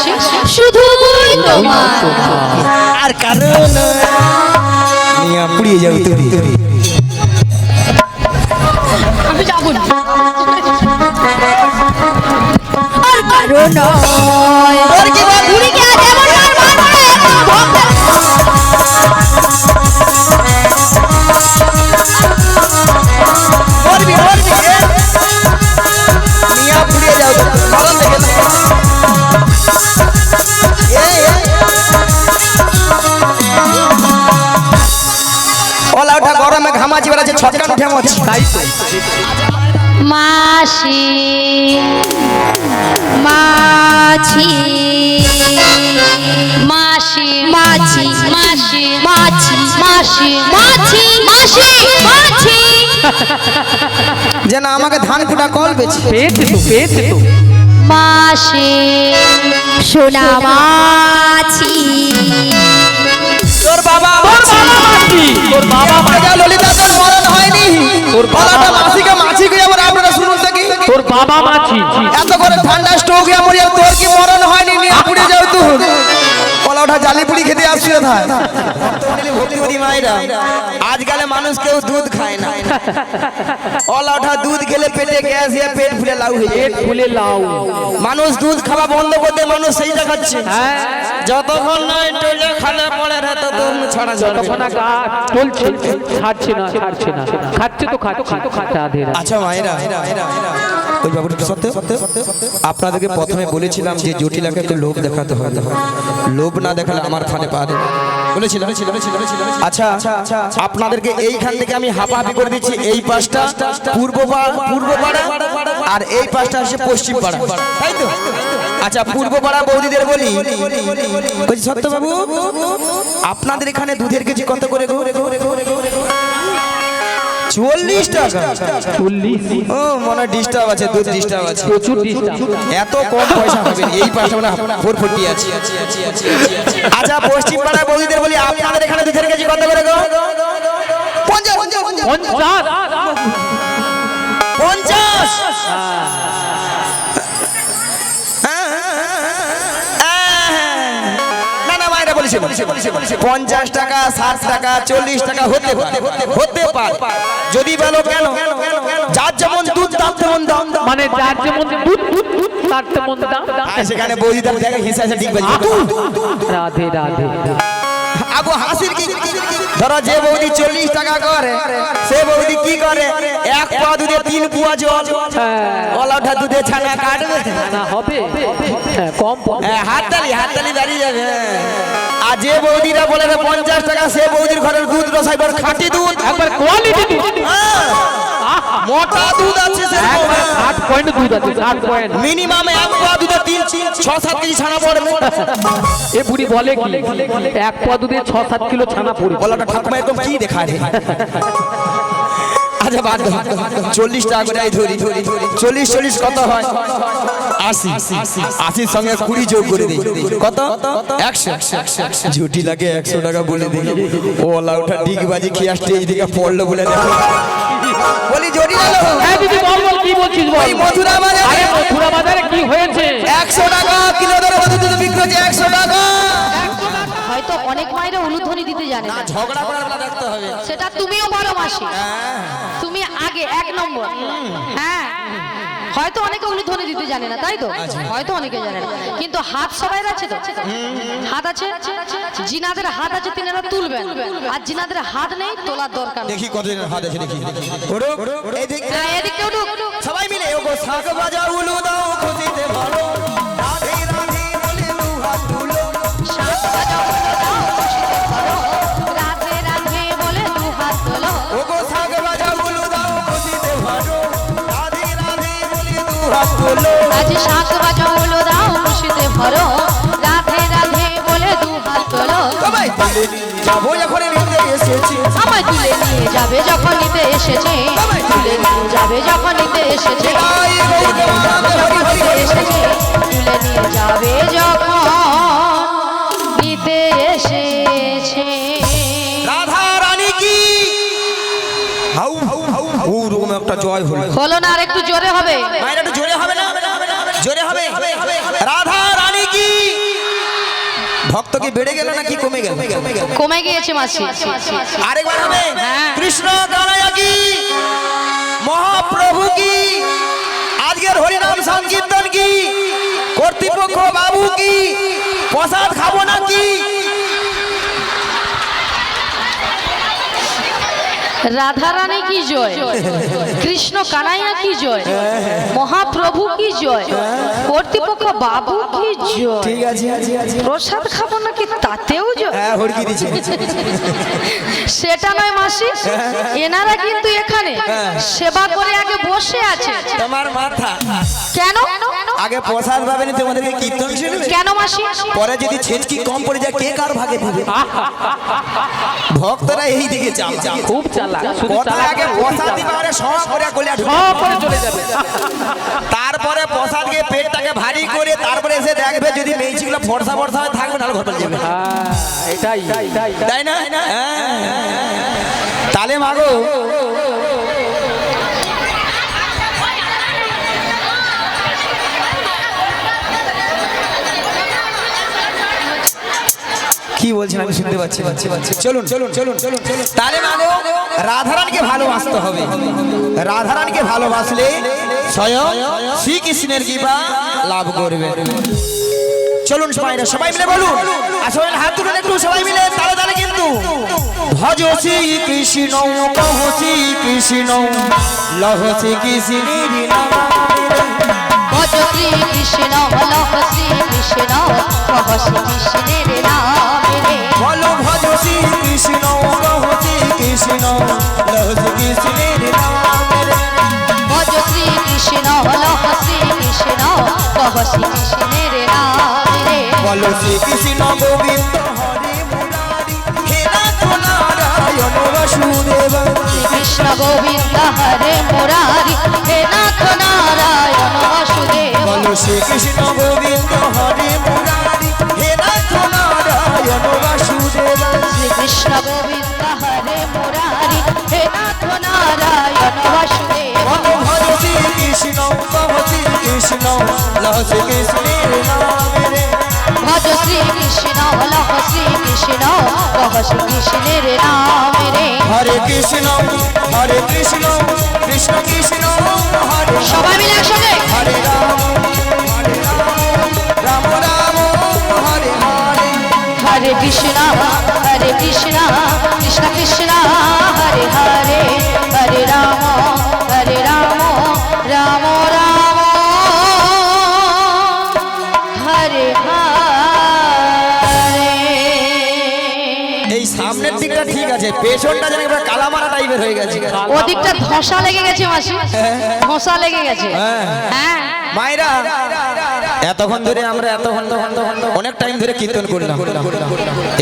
ভালোবাসি শুধুই তোমার। আর কারণ নিয়ে পুড়িয়ে যাবে তুমি। আমি যাব না। আর কারণ নয় তোর কি বল ঘুরে গিয়ে যেমন আর মানবে করবি করবি নিয়ে পুড়িয়ে যাও কারণ দেখে ওলা ওটা গরমে ঘামাচি বেড়াচ্ছে ছটকান উঠে মরছি তাই তো মাসি মাছি মাসি মাছি মাসি মাছি মাসি মাছি মাসি মাছি যেন আমাকে ধান কুটা কল বেছে পেয়েছে তো মাসি সোনা মাছি তোর বাবা তোর বাবা যা ললিতা তোর মরণ হয়নি তোর বাবা মাসিকে মাছি গিয়ে আবার আপনারা শুনুন দেখি তোর বাবা মাছি এত করে ঠান্ডা স্ট্রোক হয়ে মরি আর তোর কি মরণ হয়নি নিয়ে পুড়ে যাও তুই কলা ওঠা জালি পুড়ি খেতে আসছিল থাক ভক্তিবতী মায়েরা আজকাল মানুষ কেউ দুধ খায় না কলা ওঠা দুধ খেলে পেটে গ্যাস হয়ে পেট ফুলে লাউ হয়ে পেট ফুলে লাউ মানুষ দুধ খাওয়া বন্ধ করতে মানুষ সেইটা খাচ্ছে হ্যাঁ যতক্ষণ নয় টলে খালে পড়ে রে তত ছড়া যতক্ষণ চলছে ছাড়ছে না খাচ্ছে তো খাচ্ছে আধে আচ্ছা মায়েরা ওই বাবুটা সত্য আপনাদেরকে প্রথমে বলেছিলাম যে জটিলাকে তো লোভ দেখাতে হয় লোভ না দেখালে আমার ফানে পা দেবে বলেছিলাম আচ্ছা আপনাদেরকে এইখান থেকে আমি হাঁপাহাঁপি করে দিচ্ছি এই পাশটা পূর্ব পাড়া আর এই পাশটা হচ্ছে পশ্চিম পাড়া তাই তো আচ্ছা পূর্ব পাড়া বৌদিদের বলি সত্য বাবু আপনাদের এখানে দুধের কেজি কত করে 40 টাকা 40 ও মনে ডিস্টার্ব আছে দুধ ডিস্টার্ব আছে প্রচুর ডিস্টার্ব এত কম পয়সা হবে এই পাশে মানে 440 আছে আচ্ছা পশ্চিম পাড়া বৌদিদের বলি আপনাদের এখানে দুধের কেজি কত করে গো 50 50 টাকা 60 টাকা 40 টাকা হতে পারে যদি বলো কেন যার যেমন দুধ তার তেমন দাম মানে যার যেমন দুধ তার তেমন দাম সেখানে বৌদিদের দেখে হিসাবে ঠিক বাজি রাধে আগো হাসির কি ধরো যে বৌদি 40 টাকা করে সে বৌদি কি করে এক পা দুধে 3 পুয়া জল ওলাটা দুধে ছানা কাটবে না হবে কম হাততালি দাঁড়িয়ে যাবে আর যে বৌদিরা বলে 50 টাকা সে বৌদির ঘরের দুধ রসাইবার খাঁটি দুধ একবার কোয়ালিটি মোটা দুধ আছে সে একবার 8 পয়েন্ট দুধ আছে 8 পয়েন্ট মিনিমাম এক পা দুধে 6-7 কেজি ছানা পড়বে এ বুড়ি বলে কি এক পা দুধে 6-7 কিলো ছানা পড়বে ওলাটা ঠাকুমা একদম কি দেখা রে আচ্ছা বাদ 40 টাকা করে ধরি 40 কত হয় 80 সঙ্গে 20 যোগ করে দিই কত 100 ঝুটি লাগে 100 টাকা বলে দিই ওলা ওঠা ডিগবাজি খেয়ে আসতে এইদিকে পড়লো বলে দেখো বলি জড়ি গেল হ্যাঁ দিদি বল কি বলছিস বল এই মথুরা বাজারে আরে মথুরা বাজারে কি হয়েছে 100 টাকা কিলো দরে দুধ বিক্রি হচ্ছে 100 টাকা হয়তো অনেক মায়েরা উলুধ্বনি দিতে জানে না ঝগড়া করার বেলা দেখতে হবে সেটা তুমিও বলো মাসি তুমি আগে 1 নম্বর হ্যাঁ হয়তো অনেকে উলুধ্বনি দিতে জানে না তাই তো হয়তো অনেকে জানে না কিন্তু হাত সবাই আছে তো হাত আছে জিনাদের হাত আছে তিনারা তুলবেন আর জিনাদের হাত নেই তোলার দরকার নেই দেখি কতজনের হাত আছে দেখি ওড়ো এদিক এদিকে উঠুক সবাই মিলে ওগো শাক বাজা উলু দাও খুশিতে ভরো রাধে রাধে বলে দু হাত তুলো শাক বাজাও খুশিতে ভরো রাধে রাধে বলে দু হাত তোলো ওগো শাক বাজা উলু দাও খুশিতে ভরো রাধে রাধে বলে দু হাত তুলো আজ শাক বাজাও উলু দাও খুশিতে ভরো রাধে রাধে বলে দু হাত তোলো সবাই তুলে যাবো যখন নিতে এসেছি আমায় তুলে নিয়ে যাবে যখন নিতে এসেছে তুলে নিয়ে যাবে যখন নিতে এসেছে তুলে নিয়ে যাবে যখন নিতে এসেছে রাধা রানী কি হাউ ওরকম একটা জয় হলো না আর একটু জোরে হবে মায়ের একটু জোরে হবে না জোরে হবে রাধা রানী কি ভক্ত কি বেড়ে গেল নাকি কমে গেল? কমে গিয়েছে মাসি। আরেকবার হবে। হ্যাঁ। কৃষ্ণ কানাইয়া কি, মহাপ্রভু কি, আজকের হরিনাম সংকীর্তন কি, কর্তৃপক্ষ বাবু কি, প্রসাদ খাবো নাকি? রাধা রানী কি জয়, কৃষ্ণ কানাইয়া কি জয়, মহাপ্রভু কি জয়, কর্তৃপক্ষ বাবু কি জয়। ঠিক আছে, প্রসাদ খাবো নাকি তাতেও জয়। হ্যাঁ হড়কি দিছে। সেটা নয় মাসি, এনারা কিন্তু এখানে সেবা করে আগে বসে আছে। তোমার মাথা কেন? আগে প্রসাদ পাবেনি, তোমাদেরকে কীর্তন শুনবে। কেন মাসি? পরে যদি ছেচকি কম পড়ে যায় কে কার ভাগে দিবে? ভক্তরা এই দিকে চাপ চাপ খুব চালাক, শুধু কথা চালাক আগে প্রসাদ দিবা আরে সব করে কোলে সব করে চলে যাবে। তারপরে প্রসাদকে পেটটাকে ভারী করে তারপরে এসে দেখবে যদি মেয়েছিগুলো ফর্সা ফর্সা হয়ে থাকবে নাহলে ঘর চলে যাবে। এটাই তাই না? হ্যাঁ। তালে মাগো কি বলছেন আমি শুনতে পাচ্ছি। চলুন চলুন চলুন চলুন চলুন। তালে মাগো রাধারানীকে ভালোবাসতে হবে। রাধারানীকে ভালোবাসলে স্বয়ং শ্রীকৃষ্ণের কৃপা লাভ করবে। চলুন সবাই মিলে বলুন। আসলে হাত তুলুন একটু সবাই মিলে তালে তালে কিন্তু। ভজ শ্রী কৃষ্ণ কহ শ্রী কৃষ্ণ লহ শ্রী কৃষ্ণের নাম। ভজ শ্রী কৃষ্ণ লহ শ্রী কৃষ্ণ কহ শ্রী কৃষ্ণের নাম রে। বলো ভজ শ্রী কৃষ্ণ কহ শ্রী কৃষ্ণ লহ শ্রী কৃষ্ণের নাম। ভজ শ্রী কৃষ্ণ লহ শ্রী কৃষ্ণ কহ শ্রী কৃষ্ণের নাম রে। বলো শ্রী কৃষ্ণ গোবিন্দ হরে মুরারি হে নাথ নারায়ণ বাসুদেব। কৃষ্ণ গোবিন্দ হরে মুরারি হে নাথ নারায়ণ বাসুদেব। বলো শ্রী কৃষ্ণ গোবিন্দ হরে মুরারি হে নাথ নারায়ণ বাসুদেব। কৃষ্ণ গোবিন্দ হরে মুরারি হে নাথ নারায়ণ বাসুদেব। বলো ভজ শ্রী কৃষ্ণ কহ শ্রী কৃষ্ণ লহ শ্রী কৃষ্ণের নাম রে। ভজ শ্রী কৃষ্ণ লহ শ্রী কৃষ্ণ কহ শ্রী কৃষ্ণের নাম রে। হরে কৃষ্ণ কৃষ্ণ কৃষ্ণ হরে সবাই মিলে একসঙ্গে হরে রাম রাম রাম হরে হরে। হরে কৃষ্ণ কৃষ্ণ কৃষ্ণ হরে হরে হরে রাম রাম রাম হরে হরে। এই সামনের দিকটা ঠিক আছে, পেছনটা যেন এবার কালামারা টাইপের হয়ে গেছে। ওদিকটা ধসা লেগে গেছে মাসি, ধসা লেগে গেছে। হ্যাঁ মায়েরা এতক্ষণ ধরে আমরা অনেক টাইম ধরে কীর্তন করলাম।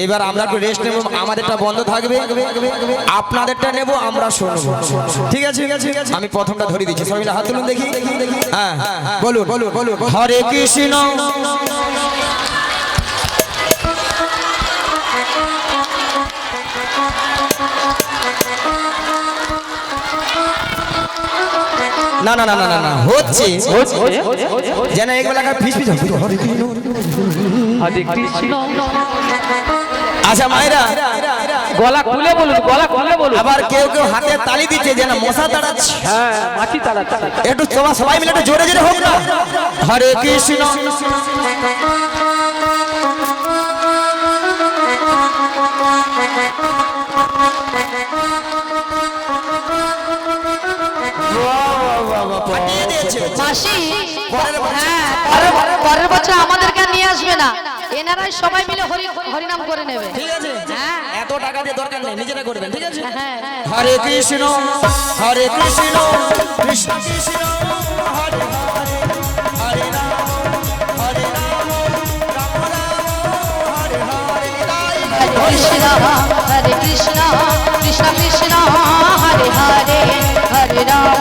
এবার আমরা একটু রেস্ট নেব, আমাদেরটা বন্ধ থাকবে, আপনাদেরটা নেব, আমরা শুনবো। ঠিক আছে? আমি প্রথমটা ধরে দিচ্ছি, সবাই মিলে হাত তুলুন দেখি। হ্যাঁ বলুন বলুন বলুন। হরে কৃষ্ণ না না না না না হচ্ছে যেন এগুলো ফিস ফিস হরে কৃষ্ণ হরে কৃষ্ণ। আচ্ছা মায়েরা গলা খুলে বলুন, গলা খুলে বলুন। আবার কেউ কেউ হাতে তালি দিচ্ছে যেন মশা তাড়াচ্ছে। হ্যাঁ মাছি তারা একটু সবাই মিলে একটু জোরে জোরে হোক না। হরে কৃষ্ণ মাসি পরের বছর আমাদেরকে আর নিয়ে আসবে না, এনারাই সবাই মিলে হরিনাম করে নেবে। ঠিক আছে? এত টাকা দিয়ে দরকার নেই, নিজেরা করবেন। ঠিক আছে? হ্যাঁ হরে কৃষ্ণ কৃষ্ণ কৃষ্ণ হরে হরে রাম রাম হরে হরে। হরে কৃষ্ণ কৃষ্ণ কৃষ্ণ হরে হরে হরে রাম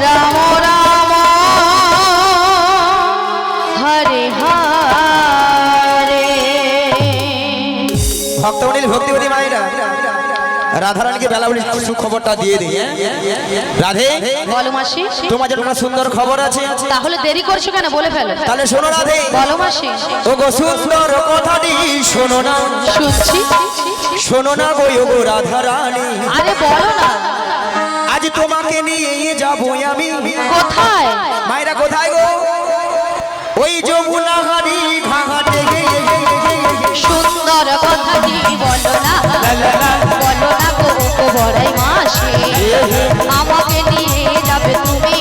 রাম রাম হরে হরে। ভক্তমণি ভক্তিবতী মায়েরা রাধারানীকে বেলা বলি সুখবরটা দিয়ে দিই। রাধে, বলো মাসি। তোমার জন্য একটা সুন্দর খবর আছে। তাহলে দেরি করছো কেন, বলে ফেলো। তাহলে শোনো রাধে। বলো মাসি। ও গো সুন্দর কথাটি শোনো না, শুনছি। শোনো না গো ও গো রাধারানী, আরে বলো না। আজ তোমাকে নিয়ে যাবো আমি। কোথায়? মায়েরা কোথায় গো? ওই যমুনা হারি ঘাটে। সুন্দর কথাটি বলো না, বলো না গো গো বড়াই মাসি, আমাকে নিয়ে যাবে তুমি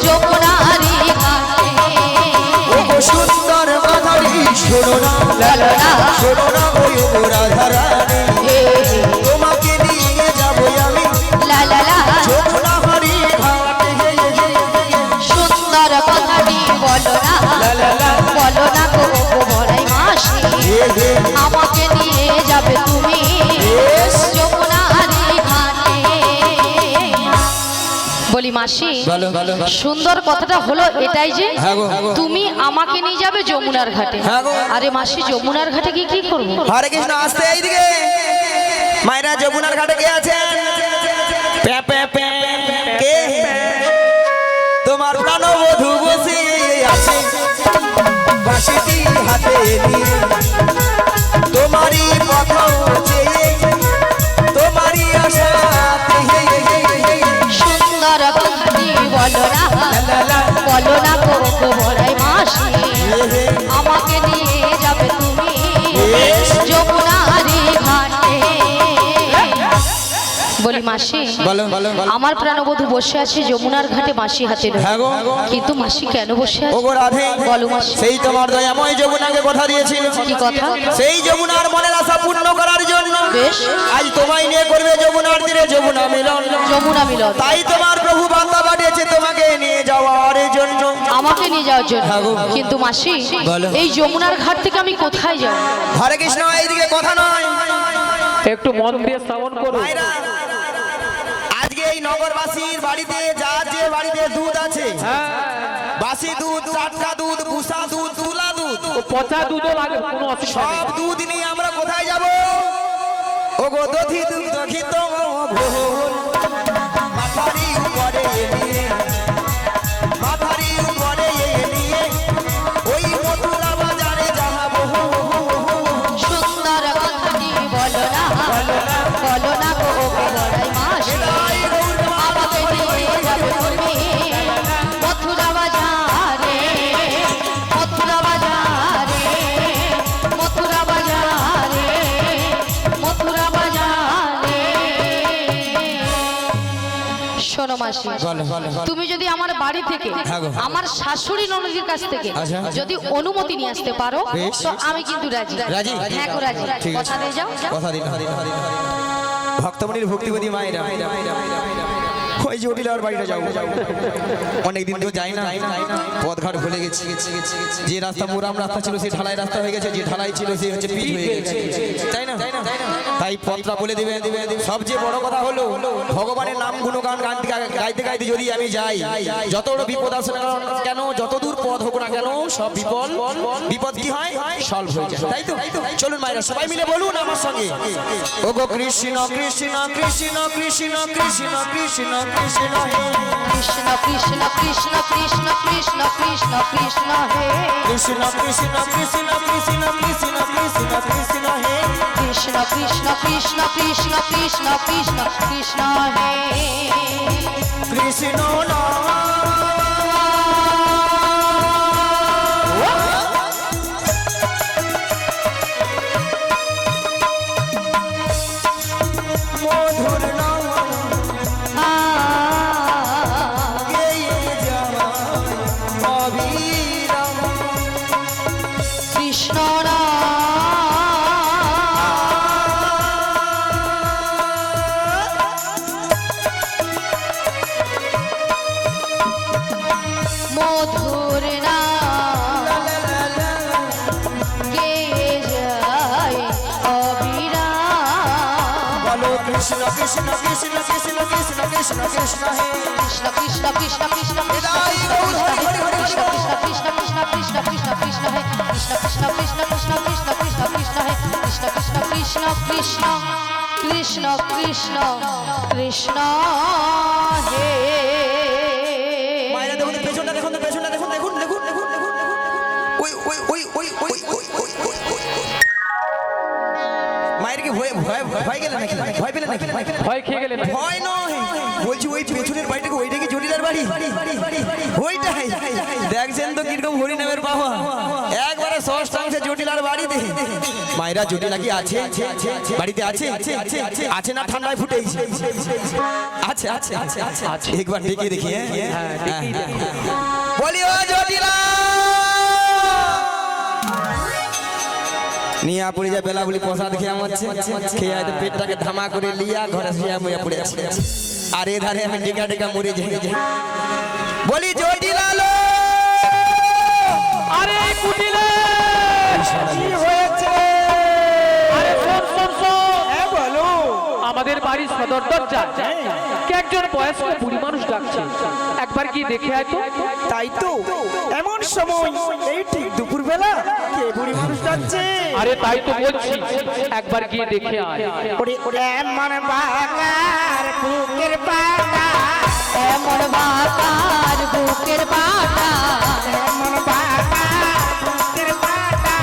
যমুনারি ঘাটে। ও গো সুন্দর কথাটি শোনো না, বলো না, শোনো না গো ও গো রাধারানী, হে তোমাকে নিয়ে যাবো আমি লা লা লা। যমুনা হারি ঘাটে। সুন্দর কথাটি বলো না, বলো না গো গো বড়াই মাসি, আমাকে নিয়ে যাবে তুমি যমুনারি ঘাটে। বলি মাসি, বলো, বলো, বলো। সুন্দর কথাটা হলো এটাই যে হ্যাঁ গো। তুমি আমাকে নিয়ে যাবে যমুনার ঘাটে। হ্যাঁ গো। আরে মাসি, যমুনার ঘাটে গিয়ে কি করবো? হরে কৃষ্ণ, আসতে এইদিকে। মায়েরা যমুনার ঘাটে কে আছে? প্যা প্যা প্যা। কে? তোমার প্রাণবধূ বসে আছে বাঁশিটি হাতে নিয়ে, তোমারই কথা চেয়ে, তোমারই আশাতে। সুন্দর কথাটি বলো না, বলো না গো গো বড়াই মাসি, আমাকে নিয়ে যাবে তুমি যমুনারি ঘাটে। বলি মাসি, বলো, বলো, বলো। আমার প্রাণবধূ বসে আছে যমুনার ঘাটে বাঁশি হাতে ধরে। হ্যাঁ গো। কিন্তু মাসি কেন বসে ও আছে? গো রাধে, বলো মাসি। সেই তোমার দয়াময় যমুনাকে কথা দিয়েছিল, কি কথা? সেই যমুনার মনের আশা পূর্ণ করার জন্য বেশ। আজ তোমায় নিয়ে করবে যমুনার তীরে যমুনা মিলন। যমুনা মিলন। তাই তোমার প্রভু বার্তা পাঠিয়েছে তোমাকে নিয়ে যাওয়ার জন্য। আমাকে নিয়ে যাওয়ার জন্য। হ্যাঁ গো। কিন্তু মাসি, বলো। এই যমুনার ঘাট থেকে আমি কোথায় যাব? হরে কৃষ্ণ, এইদিকে কথা নয়। একটু মন দিয়ে শ্রবণ করো। ভাইরা, আজকে এই নগরবাসীর বাড়িতে যার যে বাড়িতে দুধ আছে, বাসি দুধ, টাটকা দুধ, ভুসা দুধ, তুলা দুধ, ও পচা দুধও লাগে, কোনো অসুবিধা নেই। সব দুধ নিয়ে আমরা কোথায় যাব? ও গো দধি দুধ দখিত ভোল, মাথারি উপরে নিয়ে, মাথারি উপরে নিয়ে ওই মথুরা বাজারে যাবো। সুন্দর কথাটি বলো না, বলো না গো গো বড়াই মাসি, আমাকে নিয়ে যাবে তুমি মথুরা বাজারে, মথুরা বাজারে, মথুরা বাজারে, মথুরা বাজারে। শোনো মাসি, তুমি যদি আমার বাড়ি থেকে হ্যাঁ গো। আমার শাশুড়ি ননদির কাছ থেকে আচ্ছা। যদি অনুমতি নিয়ে আসতে পারো, বেশ। তো আমি কিন্তু রাজি। রাজি? হ্যাঁ গো রাজি। ঠিক আছে। কথা দিয়ে যাও। কথা দিন। ভক্তমণির ভক্তিপতি মায়েরা, ওই জটিলার বাড়িটা যাবো। অনেকদিন তো যাই না, পথঘাট ভুলে গেছি। যে রাস্তা মোরাম রাস্তা ছিল সে ঢালাই রাস্তা হয়ে গেছে, যে ঢালাই ছিল সে হচ্ছে পিচ হয়ে গেছে, তাই না? তাই পথটা বলে দেবে। সবচেয়ে বড় কথা হলো ভগবানের নাম গুণগান গাইতে গাইতে যদি আমি যাই, যত বড় বিপদ আসে না কেন, যত দূর পথ হোক না কেন, সব বিপদ কি হয়, সলভ হয়ে যায়। তাই তো? চলুন মায়েরা সবাই মিলে বলুন আমার সঙ্গে, ও গো কৃষ্ণ কৃষ্ণ কৃষ্ণ কৃষ্ণ কৃষ্ণ কৃষ্ণ কৃষ্ণ হে, কৃষ্ণ কৃষ্ণ কৃষ্ণ কৃষ্ণ কৃষ্ণ কৃষ্ণ কৃষ্ণ হে, কৃষ্ণ কৃষ্ণ কৃষ্ণ কৃষ্ণ কৃষ্ণ কৃষ্ণ কৃষ্ণ হে, কৃষ্ণ কৃষ্ণ কৃষ্ণ কৃষ্ণ কৃষ্ণ কৃষ্ণ কৃষ্ণ হে, কৃষ্ণ নাম মধুর নাম গেয়ে যায় অবিরাম। কৃষ্ণ মধুর নাম গেয়ে যায় অবিরাম। বলো কৃষ্ণ কৃষ্ণ কৃষ্ণ কৃষ্ণ কৃষ্ণ কৃষ্ণ কৃষ্ণ হে, কৃষ্ণ কৃষ্ণ কৃষ্ণ কৃষ্ণ কৃষ্ণ কৃষ্ণ কৃষ্ণ কৃষ্ণ কৃষ্ণ কৃষ্ণ কৃষ্ণ হে, কৃষ্ণ কৃষ্ণ কৃষ্ণ কৃষ্ণ কৃষ্ণ কৃষ্ণ কৃষ্ণ হে, কৃষ্ণ কৃষ্ণ কৃষ্ণ কৃষ্ণ কৃষ্ণ কৃষ্ণ কৃষ্ণ হে। মায়েরা দেখুন পেছনটা দেখুন তো, পেছনটা দেখুন, দেখুন দেখুন দেখুন দেখুন দেখুন। ওই ওই ওই ওই ওই ওই ওই ওই ওই ওই। মায়ের কি ভয় ভয় ভয় গেলে নাকি? ভয় পেলে নাকি? ভয় খেয়ে গেলে না ভয় নয়, বলছি ওই পেছনের বাড়িটাকে, ওইটা কি জটিলার বাড়ি? ওইটাই দেখছেন তো কিরকম হরিনামের বাবা, একবারে ষষ্ঠাংশে জটিলার বাড়িতে। মায়েরা জটিলা কি আছে? বাড়িতে আছে? আছে না ঠান্ডায় ফুটেছে? আছে আছে আছে আছে, একবার ডেকে দেখি। বলি ও জটিলা, নিয়া পড়ে যায় বেলা বলি প্রসাদ খেয়ে হচ্ছে, খেয়ে হয়তো পেটটাকে ধামা করে লিয়া ঘরে শুয়ে মুয়া পড়ে আছে। আর এধারে আমি ডেকা ডেকা মরে যাই। বলি জটিলা লো, আরে কুটিলে কি হয়েছে? আরে শোন শোন শোন, হ্যাঁ বলো। আমাদের বাড়ির সদর দরজা কে একজন বয়স্ক বুড়ি মানুষ ডাকছে, একবার কি দেখে আয় তো। তাই তো, এমন সময় এই ঠিক দুপুর বেলা কে বুড়ি মানুষ যাচ্ছে? আরে তাই তো বলছি, একবার গিয়ে দেখে আয়। ওরে ওরে এমন বাগার বুকের পাতা, এমন বাতার বুকের পাটা, এমন বাগার বুকের পাতা,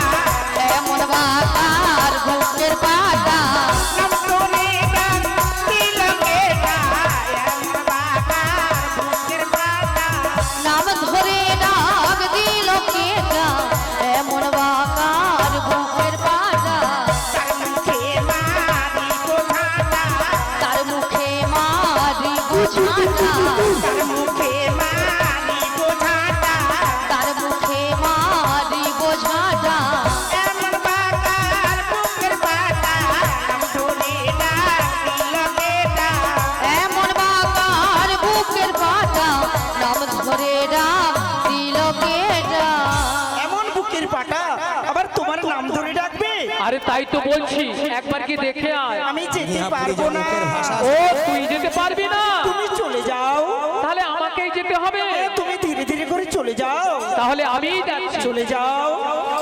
এমন বাতার বুকের পাটা, নাম করে গান তিলকে গায়, এমন বাগার বুকের পাতা, নাম ধরে ডাক দিল কেটা, এমন বাকার বুকের পাটা, তার মুখে মারি গোঝাটা, তার মুখে মারি বুঝাটা, তার মুখে মারি গোঝাটা, তার মুখে মারি বোঝাটা, এমন বাগার বুকের পাতা, নাম ধরে ডাক তিলকে গায়। এমন বাকার বুকের পাটা, নাম ধরে ডাক দিল কেটা। এমন বুকের পাটা আবার তোমার নাম ধরে ডাকবে? আরে তাই তো বলছি, একবার কি দেখে আয়। আমি যেতে পারবো না। ও তুই যেতে পারবি না? তুমি চলে যাও, তাহলে আমাকেই যেতে হবে। তুমি ধীরে ধীরে করে চলে যাও, তাহলে আমিই যাচ্ছি। চলে যাও।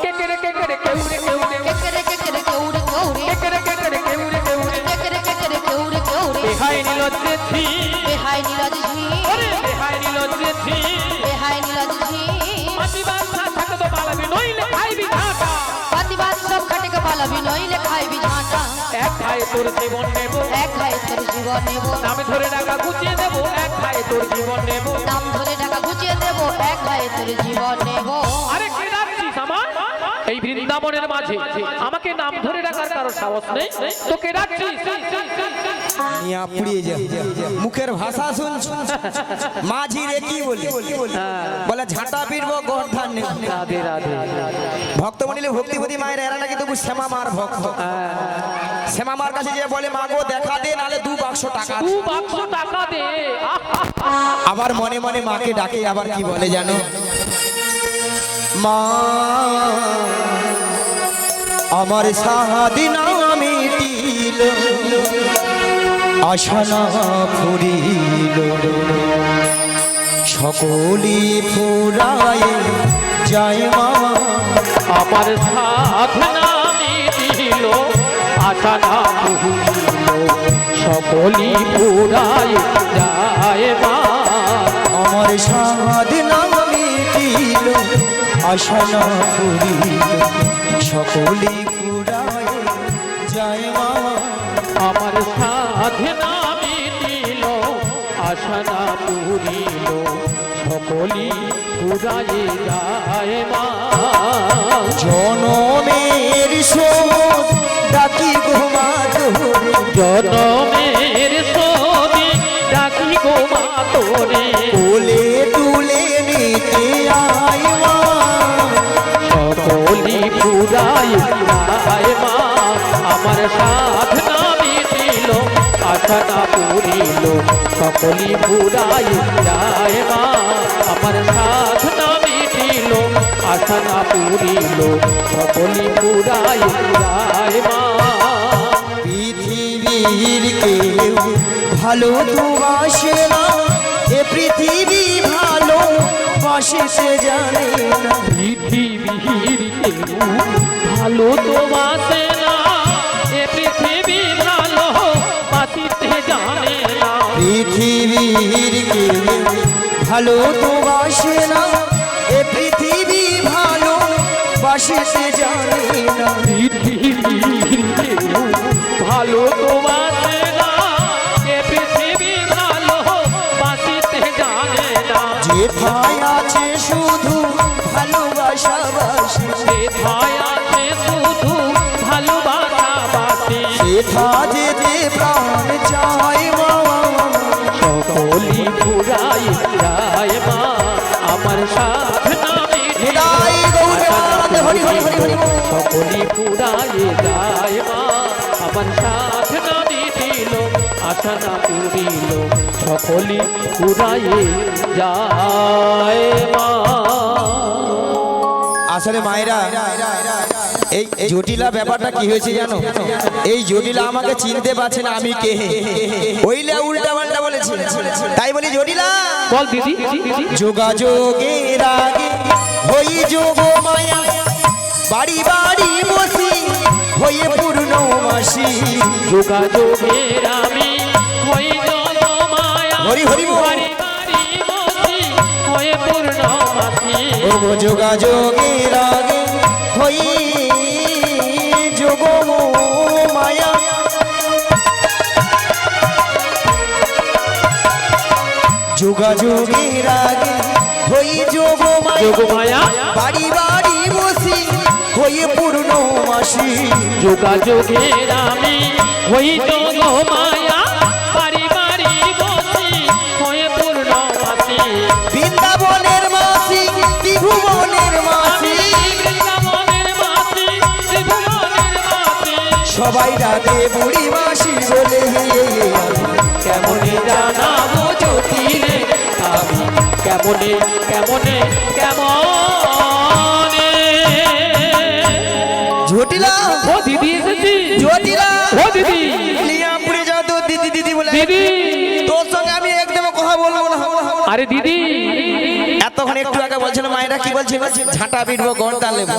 কেকেরে কেকেরে কেউরে কেউরে, কেকেরে কেকেরে কেউরে কেউরে, কেকেরে কেকেরে কেউরে কেউরে, কেকেরে কেকেরে কেউরে কেউরে, বেহাই নীলজ্জে ঝি, বেহাই নীলজ ঝি, ওরে বেহাই নীলজ্জে ঝি। বেহাই নীলজ ঝি, মাটিবান না থাকে তো পালাবি, নইলে খাইবি ঝাঁটা। প্রতিবাদ সব খাটে পালাবি, নইলে খাইবি ঝাঁটা। এক খায়ে তোর জীবন নেব, এক খায়ে তোর জীবন নেব, নাম ধরে টাকা গুছিয়ে দেব, এক খায়ে তোর জীবন নেব। নাম ধরে টাকা গুছিয়ে দেব, এক খায়ে তোর জীবন নেব। আরে কে ডাকছিস আমার? এই বৃন্দাবনের মাঝে আমাকে নাম ধরে ডাকার কারো সাহস নেই, তো কে ডাকছিস? নিয়া পুড়িয়ে যায়, মুখের ভাষা শুনছ, মাঝি রে কি বলি? বলে ঝাঁটা পিটবো গর্ধান নেব। রাধে রাধে। ভক্তমণিলে ভক্তিপতি মায়ের এরা নাকি তবু শ্যামা মার ভক্ত। শ্যামা মার কাছে যে বলে মা গো দেখা দে, নালে 2 বাক্স টাকা দে। 2 বাক্স টাকা দে। আবার মনে মনে মাকে ডাকে, আবার কি বলে জানো? মা আমার সাহাদিনা মিটিল, আশা না ফুরিল, সকলি ফুরায় যায় মা। আমার সাধনা মিটিল, আশা না ভুলিল, সকলি পুরাই যায় মা। আমার সাধনা মিটিল, আশা না ফুরিল, সকলি ফুরায় যায় মা। আমার সাধনা মিটিল, আশা না পুরিল, সকলি পুরাই যায় মা। জনমের শোধ ডাকি ঘুমা ধরে, জনমের ছবি ডাকি গো মা তোরে, কোলে তুলে নিতে আয় মা। সকলি পুরাই যায় মা। আমার সাধনা মিটিল, আশা না পুরিল, সকলি পুরাই যায় মা। আমার সাধনা মিটিল, আশা না পুরিল, সকলি পুরাই যায় মা। পৃথিবীর কেউ ভালো তো বাসে না, এ পৃথিবী ভালো বাসে সে জানে না। পৃথিবীর কেউ ভালো তো বাসে না, এ পৃথিবী ভালো ভালো তো বাসে না এ পৃথিবী ভালো বাসিতে জানে না ভালো তো বাসে না এ পৃথিবী ভালো বাসিতে জানে না যেথায় আছে শুধু ভালোবাসা বাসি যেথায় আছে শুধু ভালোবাসা বাসি সেথা যেতে প্রাণ চায় মা সকলি ফুরাই যায় মা আমার সাথ নামে নিতাই গৌরবানন্দ হরি হরি হরি হরি সকলি ফুরাই যায় মা আমার সাথ নামে দিল আশা না পুরিল সকলি ফুরাই যায় মা আসলে মায়েরা এই জটিলা ব্যাপারটা কি হয়েছে জানো এই জটিলা আমাকে চিনতে পারছে না আমি কে ওইলে উল্টা পাল্টা বলেছে তাই বলি জটিলা বল দিদি যোগাযোগের আগে হই যোগ মায়া বাড়ি বাড়ি বসি হয়ে পূর্ণ মাসি যোগাযোগের আমি হই জনমায়া হরি হরি বল। বাড়ি বাড়ি বসি হয়ে পূর্ণমাসী ও যোগাযোগের আগে হই যোগ মায়া যোগাযোগের আগে হই যোগ যোগমায়া বাড়ি বাড়ি বসি হয়ে পূর্ণ মাসি যোগাযোগের আমি হই জনমায়া বাড়ি বাড়ি বসি হয়ে পূর্ণমাসী বৃন্দাবনের মাসি ত্রিভুবনের মাসি বৃন্দাবনের মাসি ত্রিভুবনের মাসি সবাই ডাকে বুড়ি মাসি বলে কেমনে জানাবো জটিলে আমি কেমনে কেমনে কেমনে জটিলা ও দিদি এসেছি জটিলা ও দিদি লিয়াপুরে যাও তো দিদি দিদি বলে দিদি তোর সঙ্গে আমি একদম কথা বলবো না আরে দিদি এতক্ষণ একটু আগে বলছিল মায়েরা কি বলছে ঝাঁটা পিটবো ঘন্টা নেবো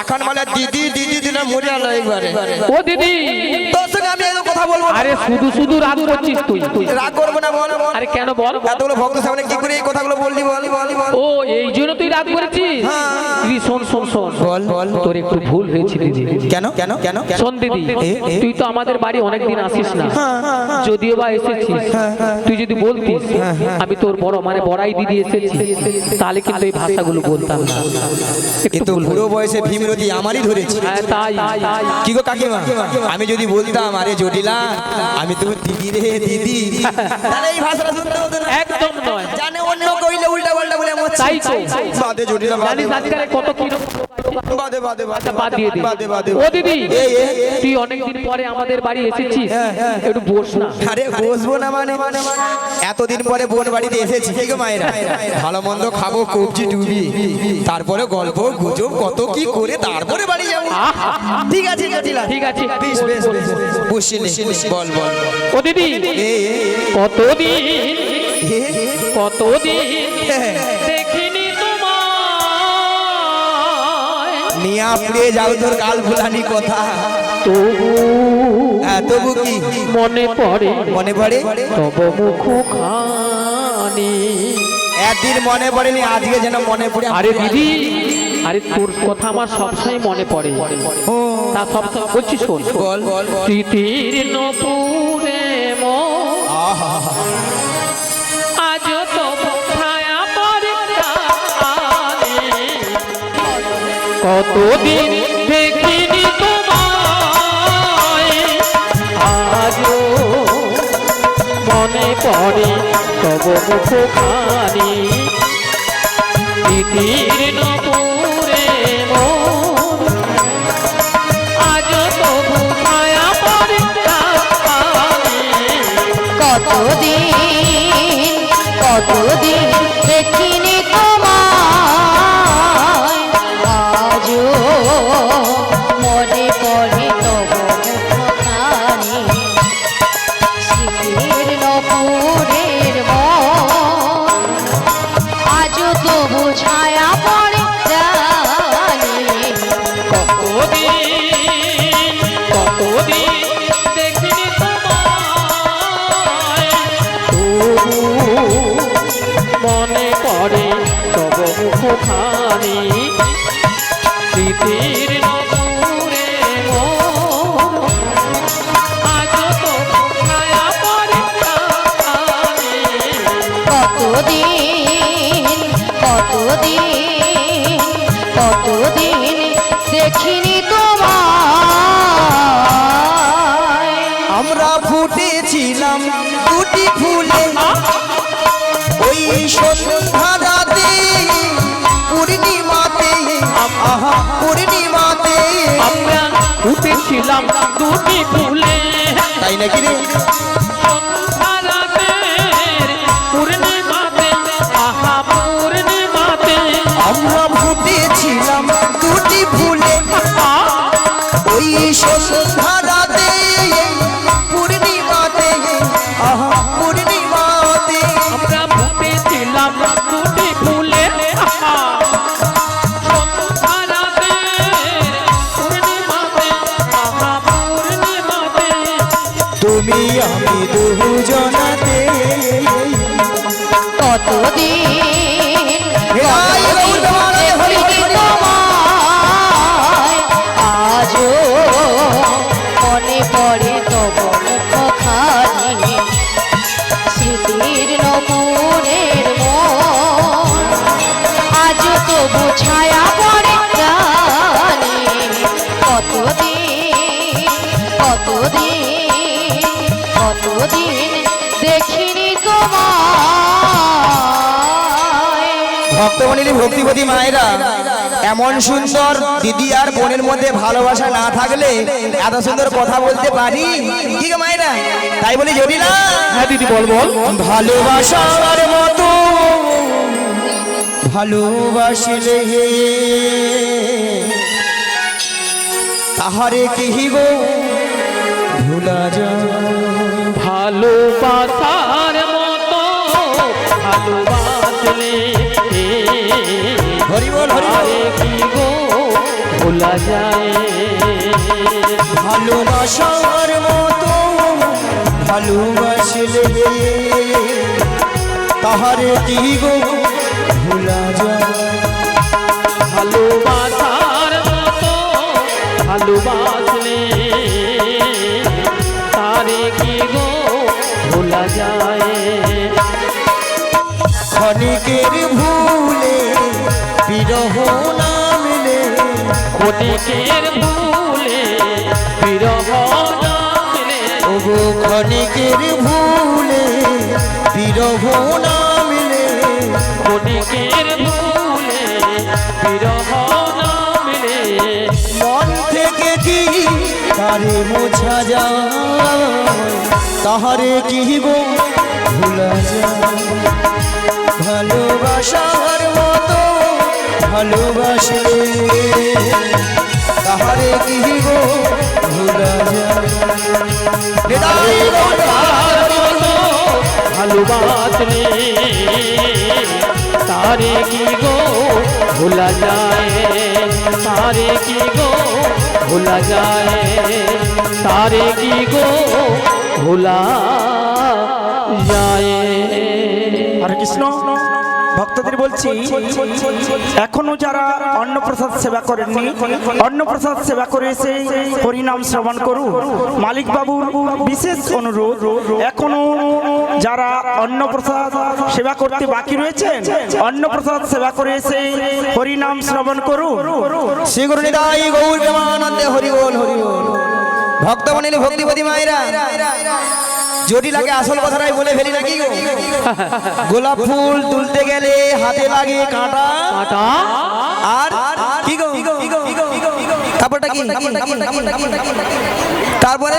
এখন বলে দিদি দিদি দিনে মরে আলো একবারে ও দিদি তোর সঙ্গে আমি একদম কথা বলবো না। আরে শুধু শুধু রাগ করছিস তুই রাগ করবো না বল আরে কেন বল এতগুলো ভক্ত সামনে কি করে এই কথাগুলো বললি বলি বলি বল ও এই জন্য তুই রাগ করেছিস দিদি শোন শোন শোন বল বল তোর একটু ভুল হয়েছে দিদি কেন কেন কেন কেন শোন দিদি তুই তো আমাদের বাড়ি অনেকদিন আসিস না যদিও বা এসেছিস তুই যদি বলতিস আমি তোর বড় মানে বড়াই দিদি এসেছি তাহলে কিন্তু এই ভাষাগুলো বলতাম না একটু কিন্তু ভুল বুড়ো বয়সে ভীমরতি আমারই ধরেছে হ্যাঁ তাই কি গো কাকিমা আমি যদি বলতাম আরে জটিলা আমি তো দিদি রে দিদি তাহলে এই ভাষাটা শুনতে হতো না একদম নয় জানে অন্য কইলে উল্টা পাল্টা বলে আমার তাই তো বাদে জটিলা বাদে জানিস আজকাল কত কি বাদে বাদে বাদে বাদ দিয়ে দে বাদে বাদে ও দিদি তুই অনেকদিন পরে আমাদের বাড়ি এসেছিস একটু বস না আরে বসবো না মানে এতদিন পরে বোন বাড়িতে এসেছি কি গো মায়েরা ভালো মন্দ খাবো কবজি ডুবি তারপরে গল্প গুজব কত কি করে তারপরে বাড়ি যাবো ঠিক আছে জটিলা ঠিক আছে বেশ বেশ বেশ বসিলে বল বল ও দিদি কতদিন কতদিন দেখিনি তোমায় নিয়া পুড়ে যাও তোর কাল ভুলানি কথা তবু তবু কি মনে পড়ে মনে পড়ে তব মুখ খানি একদিন মনে পড়েনি আজকে যেন মনে পড়ে আরে দিদি আরে তোর কথা আমার সবসময় মনে পড়ে তা সবসময় বলছি শোন বল বল বল স্মৃতির নপুরে আজ তো ছায়া পড়ে কতদিন দেখিনি তোমায় আজও মনে পড়ে তব মুখ খানি স্মৃতির নপুরে আজ তো ছায়া পড়ে কতদিন কতদিন দেখিনি তোমায় আজও মনে পড়ে তব মুখখানি স্মৃতির নপুরের মন আজও তবু ছায়া পড়ে জানি কতদিন কতদিন দেখিনি তোমায় তবু মুখখানি স্মৃতির নপুরে মোর আজ তো ছায়া পড়ে প্রাণে। কতদিন দেখিনি তোমায়। আমরা ফুটেছিলাম দুটি ফুলে ওই সন্ধ্যা রাতে পূর্ণিমাতে, আহা পূর্ণিমাতে। আমরা উঠেছিলাম দুটি ফুলে তাই নাকি রে? সন্ধ্যারাতের পূর্ণিমাতে, আহা পূর্ণিমাতে। আমরা ফুটেছিলাম দুটি ফুলে ওই সন্ধ্যা রাতে পূর্ণিমাতে, আহা পূর্ণিমাতে। আমরা ফুটেছিলাম দুটি ফুলে সন্ধ্যারাতের পূর্ণিমাতে, আহা পূর্ণিমাতে। তুমি আমি দুজনাতে কতদিন হৃদয় গৌর তোমারে হরি হরি হরি। তোমায় আজও মনে পড়ে তব মুখখানি স্মৃতির নপুরের মন আজও তবু ছায়া পড়ে প্রাণে। কতদিন দেখিনি তোমায়। ভক্তমণির ভক্তিপতি মায়েরা, এমন সুন্দর দিদি আর বোনের মধ্যে ভালোবাসা না থাকলে এত সুন্দর কথা বলতে পারি কি গো মায়েরা? তাই বলি যদি না। হ্যাঁ দিদি বল বল। ভালোবাসার মতো ভালোবাসিলে তাহারে কি গো ভুলা যায়? ভালোবাসার মতো ভালোবাসলে হরি বল হরি বল। আরে কি গো ভোলা যায়। ভালোবাসার মতো ভালোবাসিলে তাহারে কি গো ভুলা যায়? ভালোবাসার মতো ভালোবাসলে তারে কি গো ভোলা যায়। ক্ষণিকের ভুলে বিরহ না মিলে, ক্ষণিকের ভুলে বিরহ না মিলে। ওগো ক্ষণিকের ভুলে বিরহ না মিলে, ক্ষণিকের ভুলে বিরহ না মিলে। মন থেকে কি তারে মোছা যায়? তাহারে কি গো ভুলা যায়? ভালোবাসার মতো ভালোবাসলে তাহারে কি গো ভুলা যায়? হৃদয় গৌর ভালোবাসলে তারে কি গো ভোলা যায়। তারে কি গো ভোলা যায়। তারে কি গো ভোলা যায়। হরে কৃষ্ণ। ভক্তদের বলছি, এখনো যারা অন্নপ্রসাদ সেবা করেননি, অন্নপ্রসাদ সেবা করে এসে হরিনাম শ্রবণ করুন। মালিক বাবুর বিশেষ অনুরোধ, এখনো যারা অন্নপ্রসাদ সেবা করতে বাকি রয়েছেন, অন্নপ্রসাদ সেবা করে এসে হরিনাম শ্রবণ করুন। শ্রী গুরু নিতাই গৌর প্রেমানন্দে হরি বল হরি বল। ভক্তমণির ভক্তিপতি মায়েরা, জটিলাকে আসল কথাটাই বলে ফেলি নাকি গো? গোলাপ ফুল তুলতে গেলে হাতে লাগে কাঁটা, কাঁটা আর কি গো তারপরটা কি? তারপরে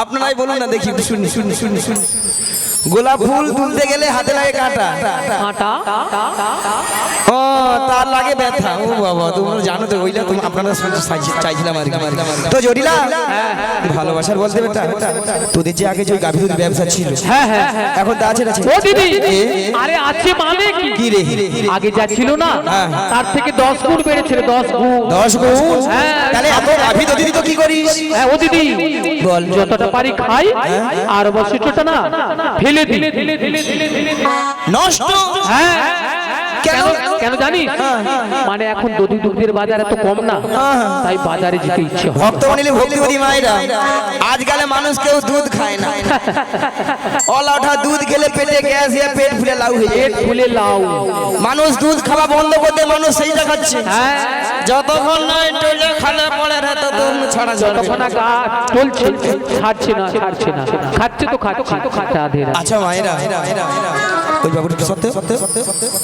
আপনারাই বলুন না দেখি, শুনি শুনি শুনি শুনি। গোলাপ ফুল তুলতে গেলে হাতে লাগে কাঁটা, কাঁটা ও তার আর লাগে ব্যথা। ও বাবা, তোমরা জানো তো ওইটা তুমি আপনারা চাইছিলাম আর কি। তো জটিলা ভালোবাসার বলতে বেটা, তোদের যে আগে যে গাভী দুধ ব্যবসা ছিল, হ্যাঁ হ্যাঁ এখন তা আছে না? ও দিদি, আরে আছে মানে কি রে? আগে যা ছিল না তার থেকে 10 গুণ বেড়েছে, 10 গুণ। 10 গুণ? হ্যাঁ। তাহলে এত গাভী দুধ দিদি তো কি করিস? হ্যাঁ ও দিদি, বল। যতটা পারি খাই আর অবশিষ্টটা না ফেলে দিই। নষ্ট? হ্যাঁ। কেন? কেন জানিস? মানে এখন দধি দুধের বাজার এত কম না, তাই বাজারে যেতে ইচ্ছে হয়। ভক্তমণি ভক্তিবতী মায়েরা, আজকালে মানুষ কেউ দুধ খায় না। অলাঠা দুধ খেলে পেটে গ্যাস হয়ে পেট ফুলে লাউ হয়ে যায়। পেট ফুলে লাউ। মানুষ দুধ খাওয়া বন্ধ করতে মানুষ সেইটা খাচ্ছে। হ্যাঁ। যতক্ষণ নয় টলে খালে পড়ে রে ততক্ষণ ছাড়া যাবে। যতক্ষণ না গা চলছে, ছাড়ছে না, ছাড়ছে না, খাচ্ছে তো খাচ্ছে, রাধে রাধে। আচ্ছা মায়েরা, ওই বাবুর সত্য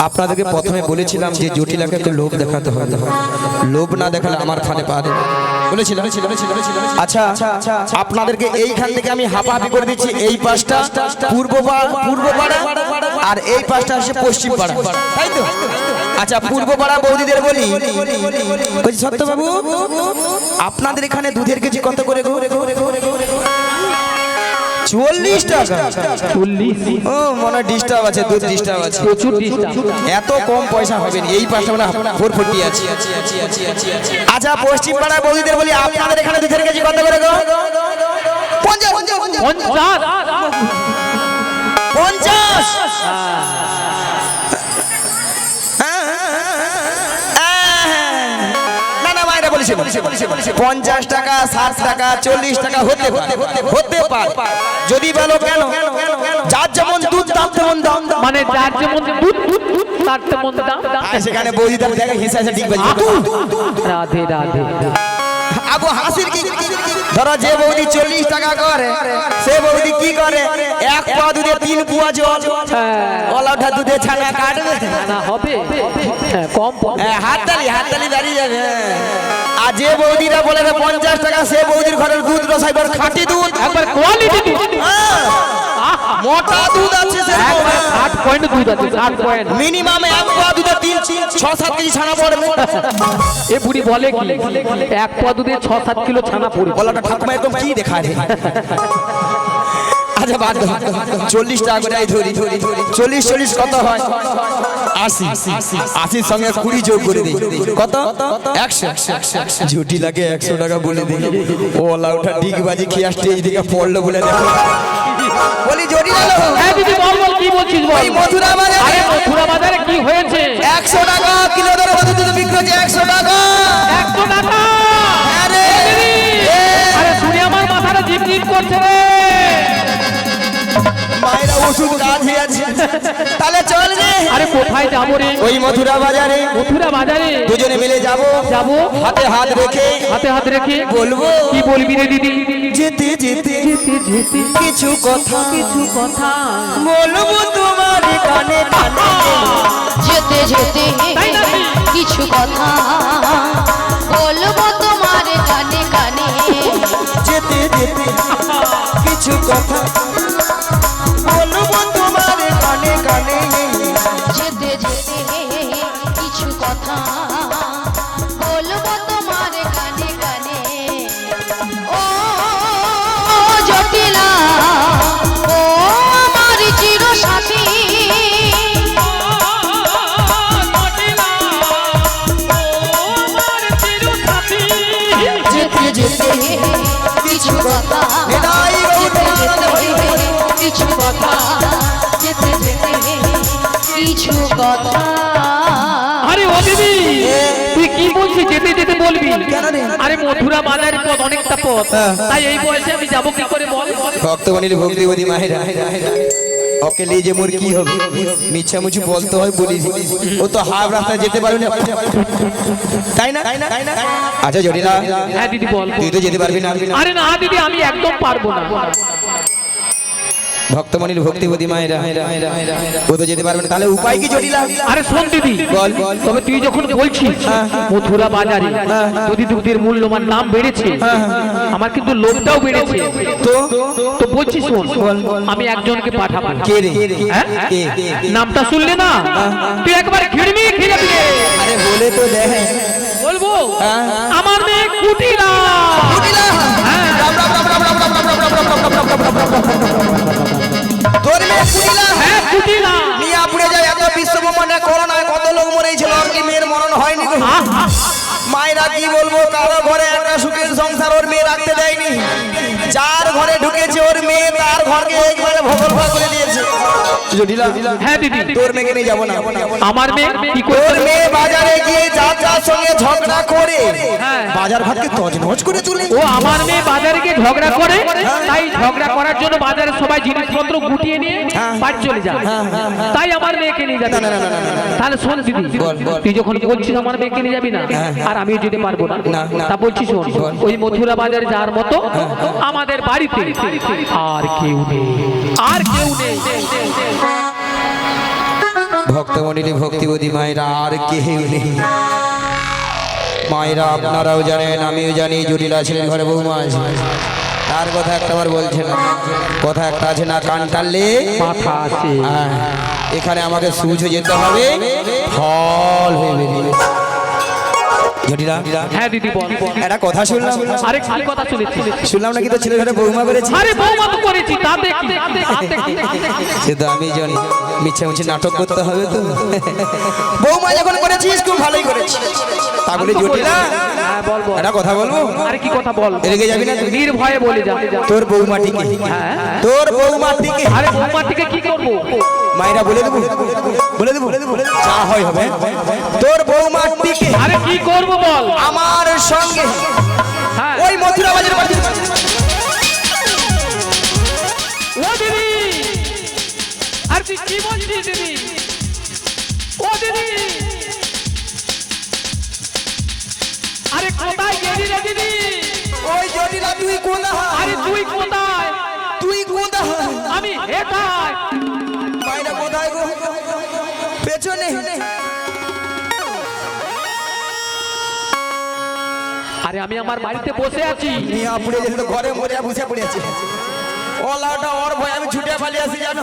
আপনাদেরকে প্রথমে বলেছিলাম যে জটিলাকে একটু লোভ দেখাতে হয়, লোভ না দেখালে আমার ফানে পা দেবে বলেছিলাম। আচ্ছা আপনাদেরকে এইখান থেকে আমি হাঁপাহাঁপি করে দিচ্ছি। এই পাশটা পূর্ব পাড়া আর এই পাশটা আসে পশ্চিম পাড়া, তাই তো? আচ্ছা পূর্ব পাড়া বৌদিদের বলি, সত্য বাবু আপনাদের এখানে দুধের কেজি কত করে গো? 40 টাকা। 40? ও মনে ডিস্টার্ব আছে, দুধ ডিস্টার্ব আছে, প্রচুর ডিস্টার্ব। এত কম পয়সা হবে না। এই পাশে মানে 440 আছে। আচ্ছা পশ্চিম পাড়া বৌদিদের বলি, আপনাদের এখানে দুধের কেজি কত করে গো? 50। 50? না না মায়েরা বলেছে 50 টাকা, 60 টাকা, 40 টাকা হতে পারে। যদি বলো কেন, যার যেমন দুধ তার তেমন দাম। মানে যার যেমন দুধ তার তেমন দাম। সেখানে বৌদিদের দেখে হিসাবে ঠিক বাজে। রাধে রাধে। আবু হাসির কি ধরো, যে বৌদি 40 টাকা করে সে বৌদি কি করে? 1 পা দুধে 3 পুয়া জল, ওলাটা দুধে ছানা কাটবে না হবে, কম হাততালি দাঁড়িয়ে যাবে। আর যে বৌদিরা বলে 50 টাকা, সে বৌদির ঘরের দুধ রসাইবার খাঁটি দুধ, একবার কোয়ালিটি দুধ, মোটা দুধ আছে, 8 পয়েন্ট দুধ আছে, 8 পয়েন্ট। মিনিমাম 1 পা দুধে 6-7 কেজি ছানা পড়বে। এ বুড়ি বলে কি 1 পা দুধে 6-7 কিলো ছানা পড়বে? ওলাটা ঠাকুমা একদম কি দেখা রে। আচ্ছা বাদ 40 টাকা করে ধরি, 40 কত হয়? 80 সঙ্গে 20 যোগ করে দিই, কত? 100। ঝুটি লাগে 100 টাকা বলে দিই। ওলা ওঠা ডিগবাজি খেয়ে আসতে এইদিকে পড়লো বলে দেখো। বলি জড়ি গেল। হ্যাঁ দিদি বল কি বলছিস বল। এই মথুরা বাজারে, আরে মথুরা বাজারে কি হয়েছে? 100 টাকা কিলো দরে দুধ বিক্রি হচ্ছে। 100 টাকা। 100 টাকা? আরে আরে শুনে আমার মাথাটা ঝিমঝিম করছে রে। মায়েরা ওষুধ কাজে আছে, তাহলে চল রে। আরে কোথায় যাবো রে? ওই মথুরা বাজারে। মথুরা বাজারে দুজনে মিলে যাবো, হাতে হাত রেখে বলবো। কি বলবি রে দিদি? যেতে যেতে কিছু কথা বলবো তোমার কানে কানে। যেতে যেতে কিছু কথা বলবো তোমার কানে কানে। যেতে যেতে কিছু কথা বলবো তোমার কানে কানে। যেতে যেতে কিছু কথা বলবো তোমার কানে কানে। ও জটিলা, ও আমার চির সাথী, যেতে যেতে কিছু কথা, কিছু কথা, যেতে যেতে কিছু কথা। আরে ও দিদি তুই কি বলছিস? যেতে যেতে বলবি? আরে মথুরা বাজার পথ অনেকটা পথ, তাই এই বয়সে আমি যাবো কি করে বল? ভক্তমণির ভক্তিবতী মায়েরা, ওকে নিয়ে যে মোর কি হবে? মিছা মুছু বলতে হয় বলি। ও তো হাফ রাস্তায় যেতে পারবে না, তাই না? আচ্ছা জটিলা, হ্যাঁ দিদি বল। তুই তো যেতে পারবি না। আরে না দিদি আমি একদম পারবো না। ভক্তমণির ভক্তিবতী মায়েরা, ও তো যেতে পারবে না, তাহলে উপায় কি জটিলা? আরে শোন দিদি, বল। তবে তুই যখন বলছিস মথুরা বাজারে যদি দুধের মূল্যমান দাম বেড়েছে, আমার কিন্তু লোভটাও বেড়েছে। তো বলছি শোন, আমি একজনকে পাঠাবো। কে রে? হ্যাঁ? নামটা শুনলে না তুই একবার ঘিরবি, ঘিরে দিবে। আরে বলে তো দেখ বলবো হ্যাঁ। আমার মেয়ে কুটিলা। তোর মেয়ে কুটিলা হ্যাঁ কুটিলা। নিয়ে পুড়ে যায় এত বিশ্বব্রহ্মাণ্ডে করোনায় কত লোক মরেছিল আর কি মেয়ের মরণ হয়নি গো? মায়েরা কি বলবো কারো ঘরে একটা সুখের সংসার ওর মেয়ে রাখতে দেয়নি, যার ঘরে ঢুকেছে ওর মেয়ে তার ঘরকে একবারে ভগল ভগল করে দিয়েছে। জটিলা হ্যাঁ দিদি তোর মেয়েকে নিয়ে যাবো না। আমার মেয়ে কি তোর করে? মেয়ে বাজারে গিয়ে যার সঙ্গে ঝগড়া করে হ্যাঁ। বাজার ঘাটকে তছনছ করে তুলে। ও আমার মেয়ে বাজারে গিয়ে ঝগড়া করে, তাই ঝগড়া করার জন্য বাজারে সবাই জিনিসপত্র গুটিয়ে নিয়ে বাড়ি চলে যায়, তাই আমার মেয়েকে নিয়ে যাবে। তাহলে শোন দিদি, তুই যখন বলছিস আমার মেয়েকে নিয়ে যাবি না আর আমিও যেতে পারবো না, তা বলছি শোন, ওই মথুরা বাজারে যাওয়ার মতো আমাদের বাড়িতে আর কেউ নেই, আর কেউ নেই। ভক্তমণ্ডলী ভক্তিবতী মায়েরা আর কেউ নেই। মায়েরা আপনারাও জানেন আমিও জানি জটিলা ছিলেন ঘরে বৌমা আছে, তার কথা একটা বার বলছেন, কথা একটা আছে না কান টানলে মাথা আছে। হ্যাঁ, এখানে আমাকে সুঝে যেতে হবে, ফল হয়ে বেরিয়ে। জটিলা হ্যাঁ দিদি বল। একটা কথা শুনলাম, আরে কি কথা শুনেছিস? শুনলাম নাকি তো ছেলে ঘরে বৌমা করেছে। আরে বৌমা তো করেছি, তা দেখি তা দেখি। সে তো আমি জানি, মিছে মিছে নাটক করতে হবে তো। বৌমা যখন করেছিস খুব ভালোই করেছিস, তা বলে জটিলা হ্যাঁ বল বল। একটা কথা বলবো, আরে কি কথা বল? রেগে যাবি না তুই? নির্ভয়ে বলে যা। তোর বৌমাটিকে, হ্যাঁ। তোর বৌমাটিকে আরে বৌমাটিকে কি করবো? মায়েরা বলে দেবো, বলে দেবো, যা হয় হবে। তোর বৌমাটিকে আরে কি করবো বল? আমার সঙ্গে হ্যাঁ। ওই মথুরা বাজার বাড়ি। ও দিদি, আর তুই কি বলছিস দিদি? ও দিদি, আরে কোথায় গেলি রে দিদি? ওই জটিলা তুই কোথায়? আরে তুই কোথায়? তুই কোথায়? আমি হেটায়। মায়েরা কোথায় গো? পেছনে। আরে আমি আমার বাড়িতে বসে আছি। নিয়া পুড়ে যেতে তো ঘরে মরিয়া বসে পড়ে আছে। ওলাটা ওর ভয় আমি ছুটে পালিয়ে আসি জানো,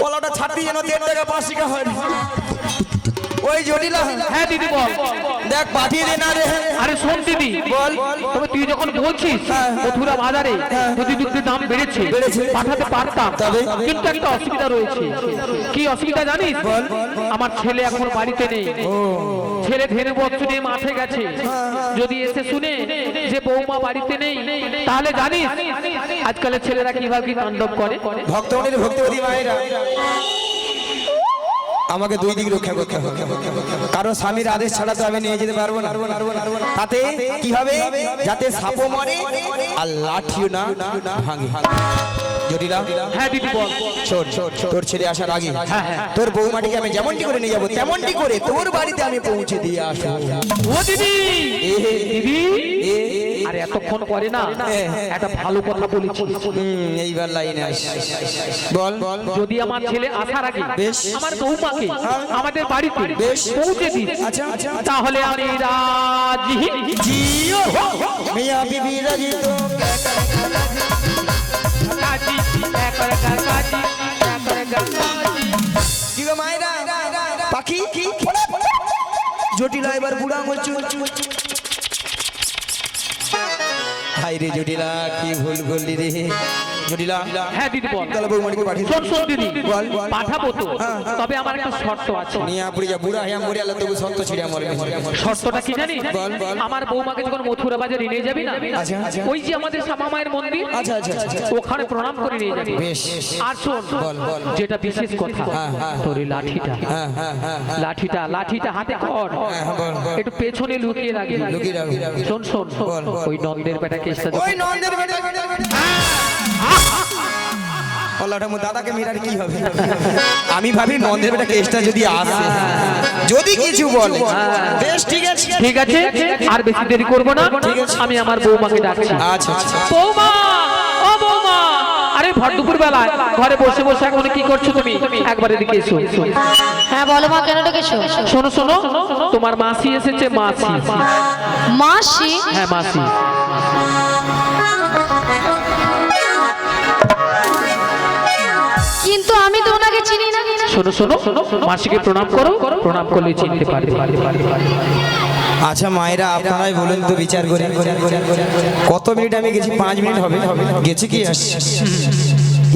ওলাটা ছাড়তে যেন 1.5 টাকা 5 টাকা হয়। ওই জটিলা হ্যাঁ দিদি বল। দেখ পাঠিয়ে দে না রে। আরে শোন দিদি বল। তবে তুই যখন বলছিস মথুরা বাজারে যদি দুধের দাম বেড়েছে পাঠাতে পারতাম, কিন্তু একটা অসুবিধা রয়েছে। কি অসুবিধা জানিস? আমার ছেলে এখন বাড়িতে নেই, ছেলে ধেনে বস্তু নিয়ে মাঠে গেছে। যদি এসে শুনে যে বৌমা বাড়িতে নেই, তাহলে জানিস আজকালের ছেলেরা কিভাবে কি তাণ্ডব করে। ভক্তমণ্ডলী ভক্তিবতী মায়েরা, আমাকে দুই দিক রক্ষা করতে হবে, কারণ স্বামীর আদেশ ছাড়া তো আমি নিয়ে যেতে পারবো না। তাতে কি হবে? যাতে সাপও মরে আর লাঠিও না ভাঙে। জটিলা হ্যাঁ দিদি বল। শোন, তোর ছেলে আসার আগে তোর বৌমাটিকে আমি যেমনটি করে নিয়ে যাবো, তেমনটি করে তোর বাড়িতে আমি পৌঁছে দিয়ে আসবো। ও দিদি, দিদি আরে এতক্ষণ করে না একটা ভালো কথা বলেছি। এইবার লাইনে আস, বল। যদি আমার ছেলে আসার আগে বেশ। আমার বৌমাকে আমাদের বাড়িতে বেশ। পৌঁছে দিস, আচ্ছা, তাহলে আমি রাজি। জিও মিয়া বিবি রাজি তো কাজী, একবার কাজী, একবার কাজী। কি গো মায়েরা, পাখি কি জটিলা এবার বুড়া আঙুল চুল। হাই রে জটিলা, কি ভুল করলি রে জটিলা। হ্যাঁ দিদি বল। তাহলে বৌমাটিকে পাঠিয়ে দে। শোন শোন দিদি বল। পাঠাবো তো, তবে আমার একটা শর্ত আছে। নিয়া পুরি যা বুড়া হ্যাঁ মরে আলো তবু সত্য ছিড়ে মরে। শর্তটা কি জানিস? বল, বল। আমার বৌমাকে যখন মথুরা বাজারে নিয়ে যাবি না, আচ্ছা, আচ্ছা। ওই যে আমাদের শ্যামা মায়ের মন্দির, আচ্ছা, আচ্ছা, আচ্ছা। ওখানে প্রণাম করে নিয়ে যাবি। বেশ। আর শোন, বল, বল। যেটা বিশেষ কথা, তোর এই লাঠিটা, হ্যাঁ, হ্যাঁ, হ্যাঁ, হ্যাঁ। লাঠিটা হাতে কর, বল, বল। একটু পেছনে লুকিয়ে রাখবি। লুকিয়ে রাখবি। শোন শোন, বল, বল। ওই নন্দের বেটা কেসটা ওই নন্দের বেটা ওলাটা মো দাদাকে মেরার কি হবে? আমি ভাবি নন্দের বেটা কেসটা যদি আসে, যদি কিছু বলে, বেশ ঠিক আছে। ঠিক আছে, আর বেশি দেরি করব না, আমি আমার বৌমাকে ডাকছি। আচ্ছা, আচ্ছা। বৌমা, ও বৌমা, আরে ভর দুপুর বেলায় ঘরে বসে বসে এখন কি করছো তুমি? একবার এদিকে এসো। হ্যাঁ বলো মা, কেন ডেকেছো? শোনো শোনো, তোমার মাসি এসেছে। মাসি? মাসি? হ্যাঁ মাসি। কিন্তু আমি তো ওনাকে চিনি না। শোনো মাসিকে প্রণাম করো, প্রণাম করলে চিনতে পারবে। আচ্ছা মায়েরা আপনারাই বলুন তো বিচার করে কত মিনিট আমি গেছি? 5 মিনিট হবে গেছি কি আসছে?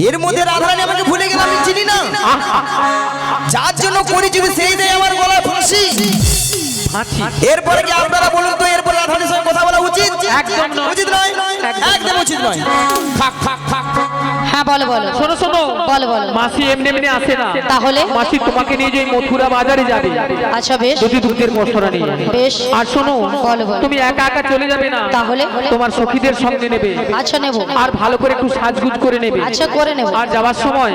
এর মধ্যে রাধারানী আমাকে ভুলে গেল, আমি চিনি না। যার জন্য করি যদি সেই দেয় আমার গলায় ফাঁসি। এরপরে কি আপনারা বলুন তো, এরপর রাধারানীর সঙ্গে কথা বলা উচিত? একদম নয়। উচিত নয়, একদম উচিত নয়। হ্যাঁ বলো বলো শোনো বলো বলো। মাসি এমনি এমনি আসে না। তাহলে? মাসি তোমাকে নিয়ে যে মথুরা বাজারে যাবে, আচ্ছা বেশ যদি দুধের বস্ত্রা নিয়ে। বেশ। আর শোনো, বলো, বলো। তুমি একা একা চলে যাবে না, তাহলে? তোমার সখীদের সঙ্গে নেবে। আচ্ছা নেব। আর ভালো করে একটু সাজগুজ করে নেবে। আচ্ছা করে নেব। আর যাওয়ার সময়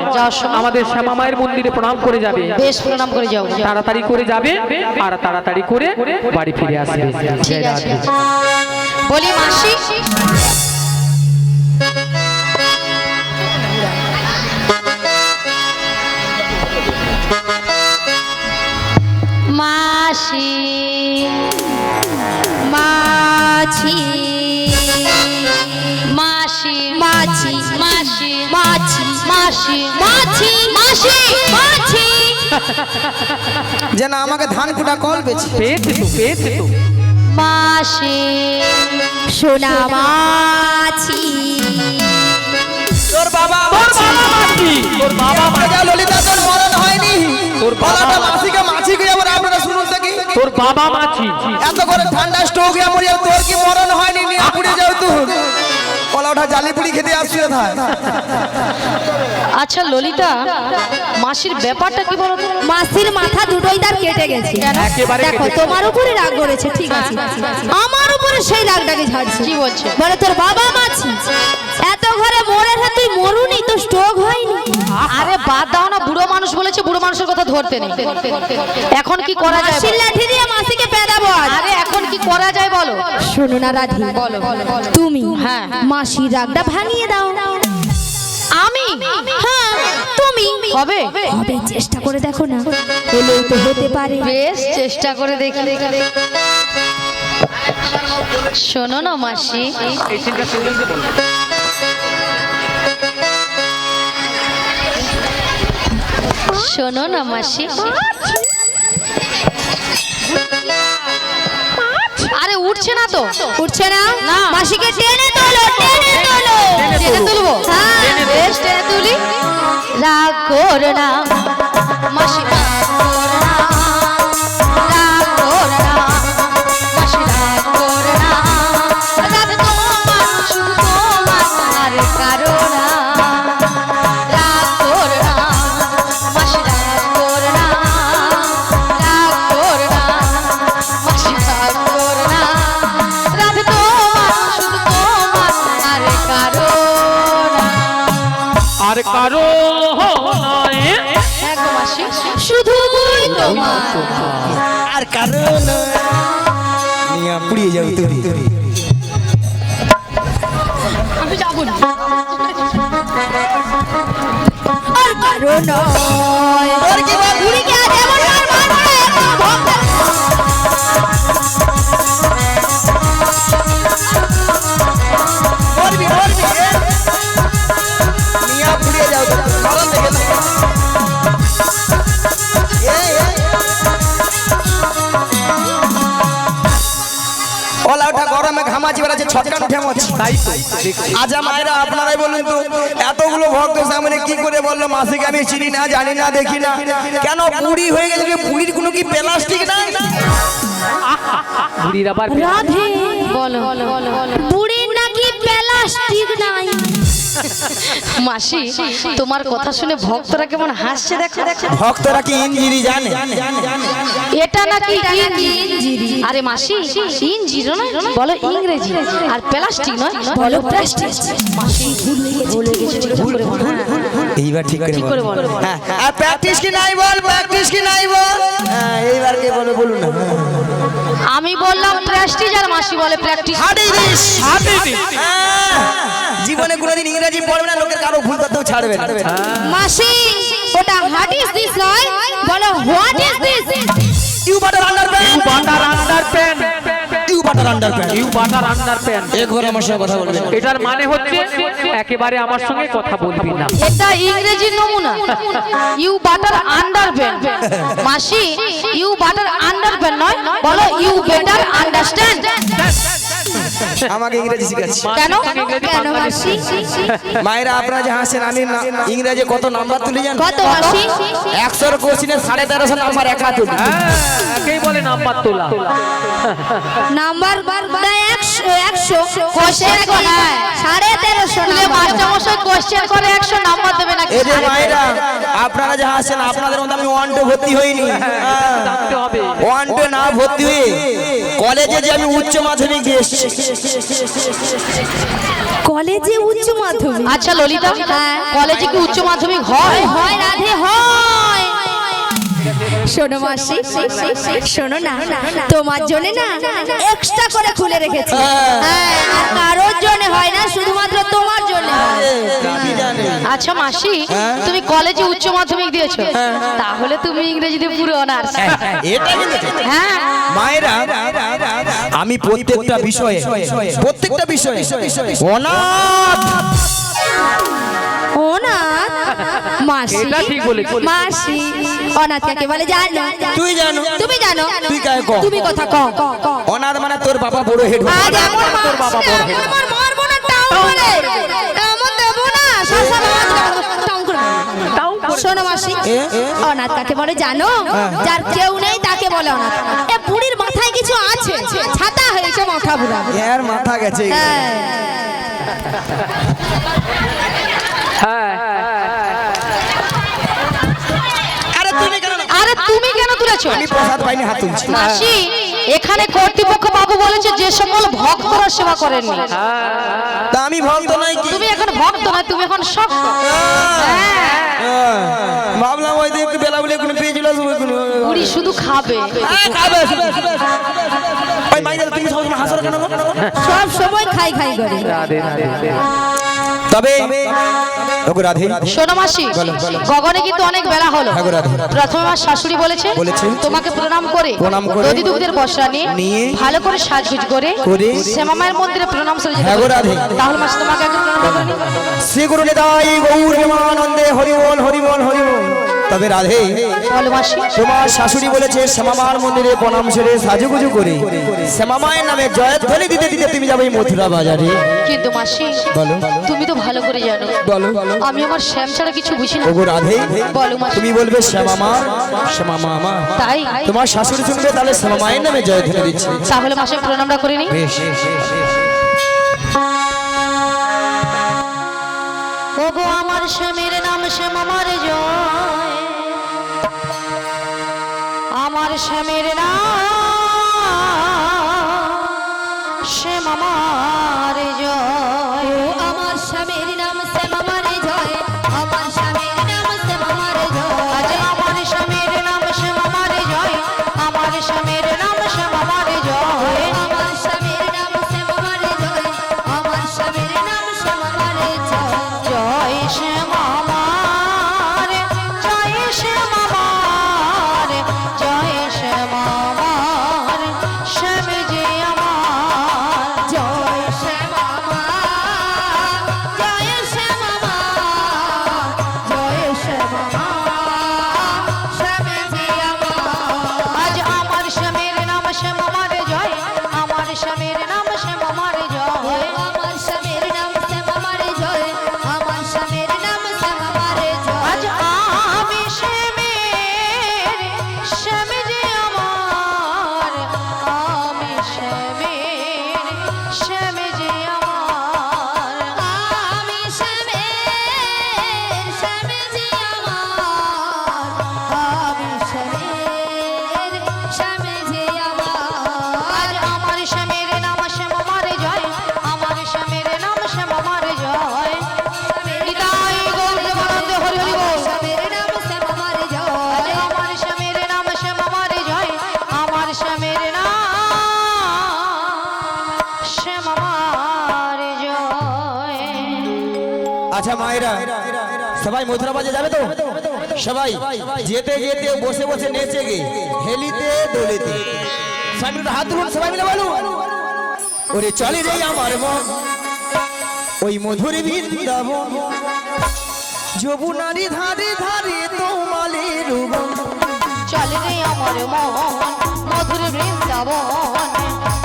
আমাদের শ্যামা মায়ের মন্দিরে প্রণাম করে যাবে। বেশ প্রণাম করে যাও। তাড়াতাড়ি করে যাবে আর তাড়াতাড়ি করে বাড়ি ফিরে আসবে। ঠিক আছে। বলি মাসি, মাসি মাছি মাসি মাছি মাসি মাছি মাসি মাছি মাসি মাছি। যেন আমাকে ধান কুটা কল বেছে। পেয়েছে তো মাসি সোনা মাছি। তোর বাবা তোর বাবা রাজা ললিতা তোর মরণ হয়নি। তোর গলাটা মাছিকে মাছি গিয়ে আবার আপনারা শুনুন দেখি। তোর বাবা মাছি এত করে ঠান্ডা স্ট্রোক গিয়ে মরি, আর তোর কি মরণ হয়নি? নিয়ে পুড়ে যাও তুই। কলা ওঠা জালি পুড়ি খেতে আসছি কোথায়? আচ্ছা ললিতা, মাসির ব্যাপারটা কি বলো তো? মাসির মাথা দুটোই তার কেটে গেছে। একেবারে দেখো কেটে। তোমার উপরে রাগ করেছে, ঠিক আছে, আমার উপরে সেই রাগটাকে ঝাড়ছে। কি বলছে? বলে তোর বাবা মাছি এত ঘরে মরে না, তুই মরুনি তো স্ট্রোক হয়নি। আরে বাদ দাও না, বুড়ো মানুষ বলেছে, বুড়ো মানুষের কথা ধরতে নেই। এখন কি করা যায়? মাসির লাঠি দিয়ে মাসিকে পেদাবো আজ। আরে এখন কি করা যায় বলো? শোনো না রাধি, বলো বলো বলো। তুমি হ্যাঁ। মাসির রাগটা ভাঙিয়ে দাও। আমি? হ্যাঁ তুমি। হবে? হবে, চেষ্টা করে দেখো না, হলেও তো হতে পারে। বেশ চেষ্টা করে দেখি। শোনো না মাসি, শোনো না মাসি। আরে উঠছে না তো। উঠছে না? না। মাসিকে টেনে তোলো, টেনে তোলো। টেনে তুলবো? হ্যাঁ। বেশ টেনে তুলি। রাগ করো না মাসি, রাগ করো না, রাগ করো না মাসি, রাগ করো না। রাগ তোমার, শুধু তোমার, আর কারো না। রাগ করো না মাসি, রাগ করো না, রাগ করো না মাসি, রাগ করো না। রাগ তোমার, শুধু তোমার, আর কারো না। আর কারো নয়। একদম মাসি, শুধুই তোমার। আর কারণ নিয়ে পুড়িয়ে যাও তুই। আমি যাবো না। আর কারো নয়। তোর কি বল? বুড়িকে আজ এমন মার মারবে, মরবি মরবি নিয়ে পুড়িয়ে যাও তুই। মরণ দেখে না। ওলা ওঠা গরমে ঘামাচি বেড়াচ্ছে, ছটকান উঠে মরছে। তাই তো দেখছি। আজা মায়েরা আপনারাই বলুন তো, এতগুলো ভক্ত সামনে কি করে বললো মাসিকে আমি চিনি না, জানি না, দেখি না? কেন পুরি হয়ে গেছে? পুরীর কোনো কি প্লাস্টিক নাই? বুড়ির আবার রাধে বলো বলো বলো বলো। বুড়ির নাকি প্লাস্টিক নাই। মাসি, তোমার কথা শুনে ভক্তরা কেমন হাসছে দেখো দেখো। ভক্তরা কি ইঞ্জিরি জানে? এটা নাকি ইঞ্জিরি। আরে মাসি, ইঞ্জিরি নয়, বলো ইংরেজি। আর প্লাস্টিক নয়, বলো প্লাস্টিক। মাসি ভুলে গেছে, ঠিক করে বলো। এইবার ঠিক ঠিক করে করে বলো। হ্যাঁ, আর প্র্যাকটিস কি নাই বল, প্র্যাকটিস কি নাই বল। হ্যাঁ, এইবার কে বলো বলুন না। আমি বললাম প্রেস্টিজ, আর মাসি বলে প্র্যাকটিস। হাদিস জীবনে কোনোদিন ইংরেজি পড়বে না, লোকের কারো ভুল করতেও ছাড়বে না। মাসি ওটা হোয়াট ইজ দিস নয়, বলো what is this. You butter underpant, butter underpant, you butter butter under pant. You butter under pant. একবার আমার সঙ্গে কথা বলবেন। এটার মানে হচ্ছে একেবারে আমার সঙ্গে কথা বলবি না। এটা ইংরেজি নমুনা। You butter underpant. মাসি ইউ বাটার আন্ডারপ্যান্ট নয়, বলো ইউ বেটার আন্ডারস্ট্যান্ড। আমাকে ইংরেজি শিখাচ্ছি। কেন কেন মাসি? মায়েরা আপনারা যে হাসেন, আমি ইংরেজি কত নাম্বার তুলি জানেন? কত মাসি? 100 কোশ্চেনে 1350 নাম্বার একা তুলি। একেই বলে নাম্বার তোলা। নাম্বার 100 কোশ্চেন করে 1350 স্কুলে মাস্টারমশাই কোশ্চেন করে 100 নাম্বার দেবে নাকি? এই যে মায়েরা আপনারা যে হাসেন, আপনাদের মধ্যে আমি 1 2 ভর্তি হইনি। জানতে হবে 1 2 না ভর্তি হয়ে কলেজে যে আমি উচ্চ মাধ্যমিক দিয়ে এসেছি। কলেজে উচ্চ মাধ্যমিক? আচ্ছা ললিতা, হ্যাঁ। কলেজে কি উচ্চ মাধ্যমিক হয়? হয় রাধে হয়। শোনো মাসি, শোনো না, তোমার জন্য না এক্সট্রা করে খুলে রেখেছি। হ্যাঁ, আর কারোর জন্য হয় না, শুধুমাত্র তোমার জন্য হয়। আচ্ছা মাসি, তুমি কলেজে উচ্চ মাধ্যমিক দিয়েছো, তাহলে তুমি ইংরেজিতে পুরো অনার্স। এটা কিন্তু ঠিক। হ্যাঁ মায়েরা আমি প্রত্যেকটা বিষয়ে অনাথ। অনাথ? মাসি, এটা ঠিক বলেছো। মাসি অনাথ কাকে বলে জানো? তুই জানো? তুমি জানো? তুই কাকে কও? তুমি কথা কও। অনাথ মানে তোর বাবা বড় হেড। আজ আমার মা, তোর বাবা বড় হেড। আমার মারবো না, টাউ করে এমন দেবো না, শাসা টাউ করে। শোনো মাসি, অনাথ কাকে বলে জানো? যার কেউ নেই তাকে বলে অনাথ। এ বুড়ির মাথায় কিছু আছে, ছাতা হয়েছে মাথা বুড়া। এর মাথা গেছে। হ্যাঁ, হ্যাঁ আরে তুমি কেন তুলেছো? আমি প্রসাদ পাইনি, হাত তুলছি। মাসি, এখানে কর্তৃপক্ষ বাবু বলেছে যে সকল ভক্তরা সেবা করেননি। তা আমি ভক্ত নাই কি? তুমি এখন ভক্ত না, তুমি এখন শক্ত। ভাবলাম ওই দিকে বেলা বলে কোনো পেয়েছিল। বুড়ি শুধু খাবে। ওই মাইদার তুমি সবসময় হাসো কেন? সব সময় খাই খাই করে। তবে ওগো রাধে, শোনো মাসি, গগনে কিন্তু অনেক বেলা হলো। হ্যাঁ গো রাধে। প্রথমে আমার শাশুড়ি বলেছে তোমাকে প্রণাম করে দধি দুগ্ধের বসরা নিয়ে ভালো করে সাজগুজ করে শ্যামা মায়ের মন্দিরে প্রণাম সেরে যেতে হ্যাঁ গো রাধে। বলেছে। তাহলে মাসি তোমাকে আগে প্রণাম করে নিই। শ্রী গুরু নিতাই গৌর প্রেমানন্দে হরি বল হরি বল হরি বল। তবে রাধে, বলো মাসি। তোমার শাশুড়ি বলেছে শ্যামামার মন্দিরে প্রণাম সেরে সাজুগুজু করে শ্যামামায়ের নামে জয়ধ্বনি দিতে দিতে তুমি যাবে মথুরা বাজারে। কিন্তু মাসি, বলো তুমি তো ভালো করে জানো বলো আমি আমার শ্যাম ছাড়া কিছু বুঝি না। ওগো রাধে, বলো মাসি। তুমি বলবে শ্যামামার শ্যামামা আমার। তাই তোমার শাশুড়ি শুনবে তাহলে শ্যামামায়ের নামে জয়ধ্বনি দিচ্ছে। তাহলে মাসে প্রণামটা করে নিই। বেশ। ওগো আমার স্বামীর নাম শ্যাম আমার জয়, আমার স্বামীর নাম শ্যাম আমার জয়। আমার স্বামীর নাম শ্যাম আমার জয়, আমার স্বামীর নাম শ্যাম আমার জয়। আজ আমার স্বামীর নাম শ্যাম আমার জয়, আমার স্বামীর নাম শ্যাম আমার জয়। আমার স্বামীর নাম শ্যাম আমার জয়, আমার স্বামীর নাম শ্যাম আমার জয়। জয় শ্যাম আমার, জয় শ্যাম আমার, জয় শ্যাম আমার, শ্যাম যে আমার। জয় শ্যাম আমার, জয় শ্যাম আমার, জয় শ্যাম আমার, শ্যাম যে আমার। আজ আমার স্বামীর নাম শ্যাম আমার জয়, আমার স্বামীর নাম শ্যাম আমার জয়। আমার স্বামীর নাম শ্যাম আমার জয়, আমার স্বামীর নাম শ্যাম আমার জয়। আজ আমি শ্যামের, শ্যাম যে আমার, আমি শ্যামের, শ্যাম যে আমার। আমি শ্যামের, শ্যাম যে আমার, আমি শ্যামের, শ্যাম যে আমার। আজ আমার স্বামীর নাম শ্যাম আমার জয়, আমার স্বামীর নাম শ্যাম আমার জয়। নিতাই গৌর প্রেমানন্দে হরি হরি বল। স্বামীর নাম শ্যাম আমার আজ জয়। আমার স্বামীর নাম শ্যাম আমার জয়, আমার স্বামীর নাম শ্যাম আমার জয়। আচ্ছা মায়েরা, সবাই মথুরা বাজে যাবে তো? সবাই যেতে যেতে বসে বসে নেচে গে, হেলিতে দোলেতে। সবাই মিলে হাত তুলুন, সবাই মিলে বলুন ওরে চলে রে আমার মন ওই মধুর বৃন্দাবন যমুনারি ধারে ধারে তোমালের বন চলে রে আমার মন মধুর বৃন্দাবন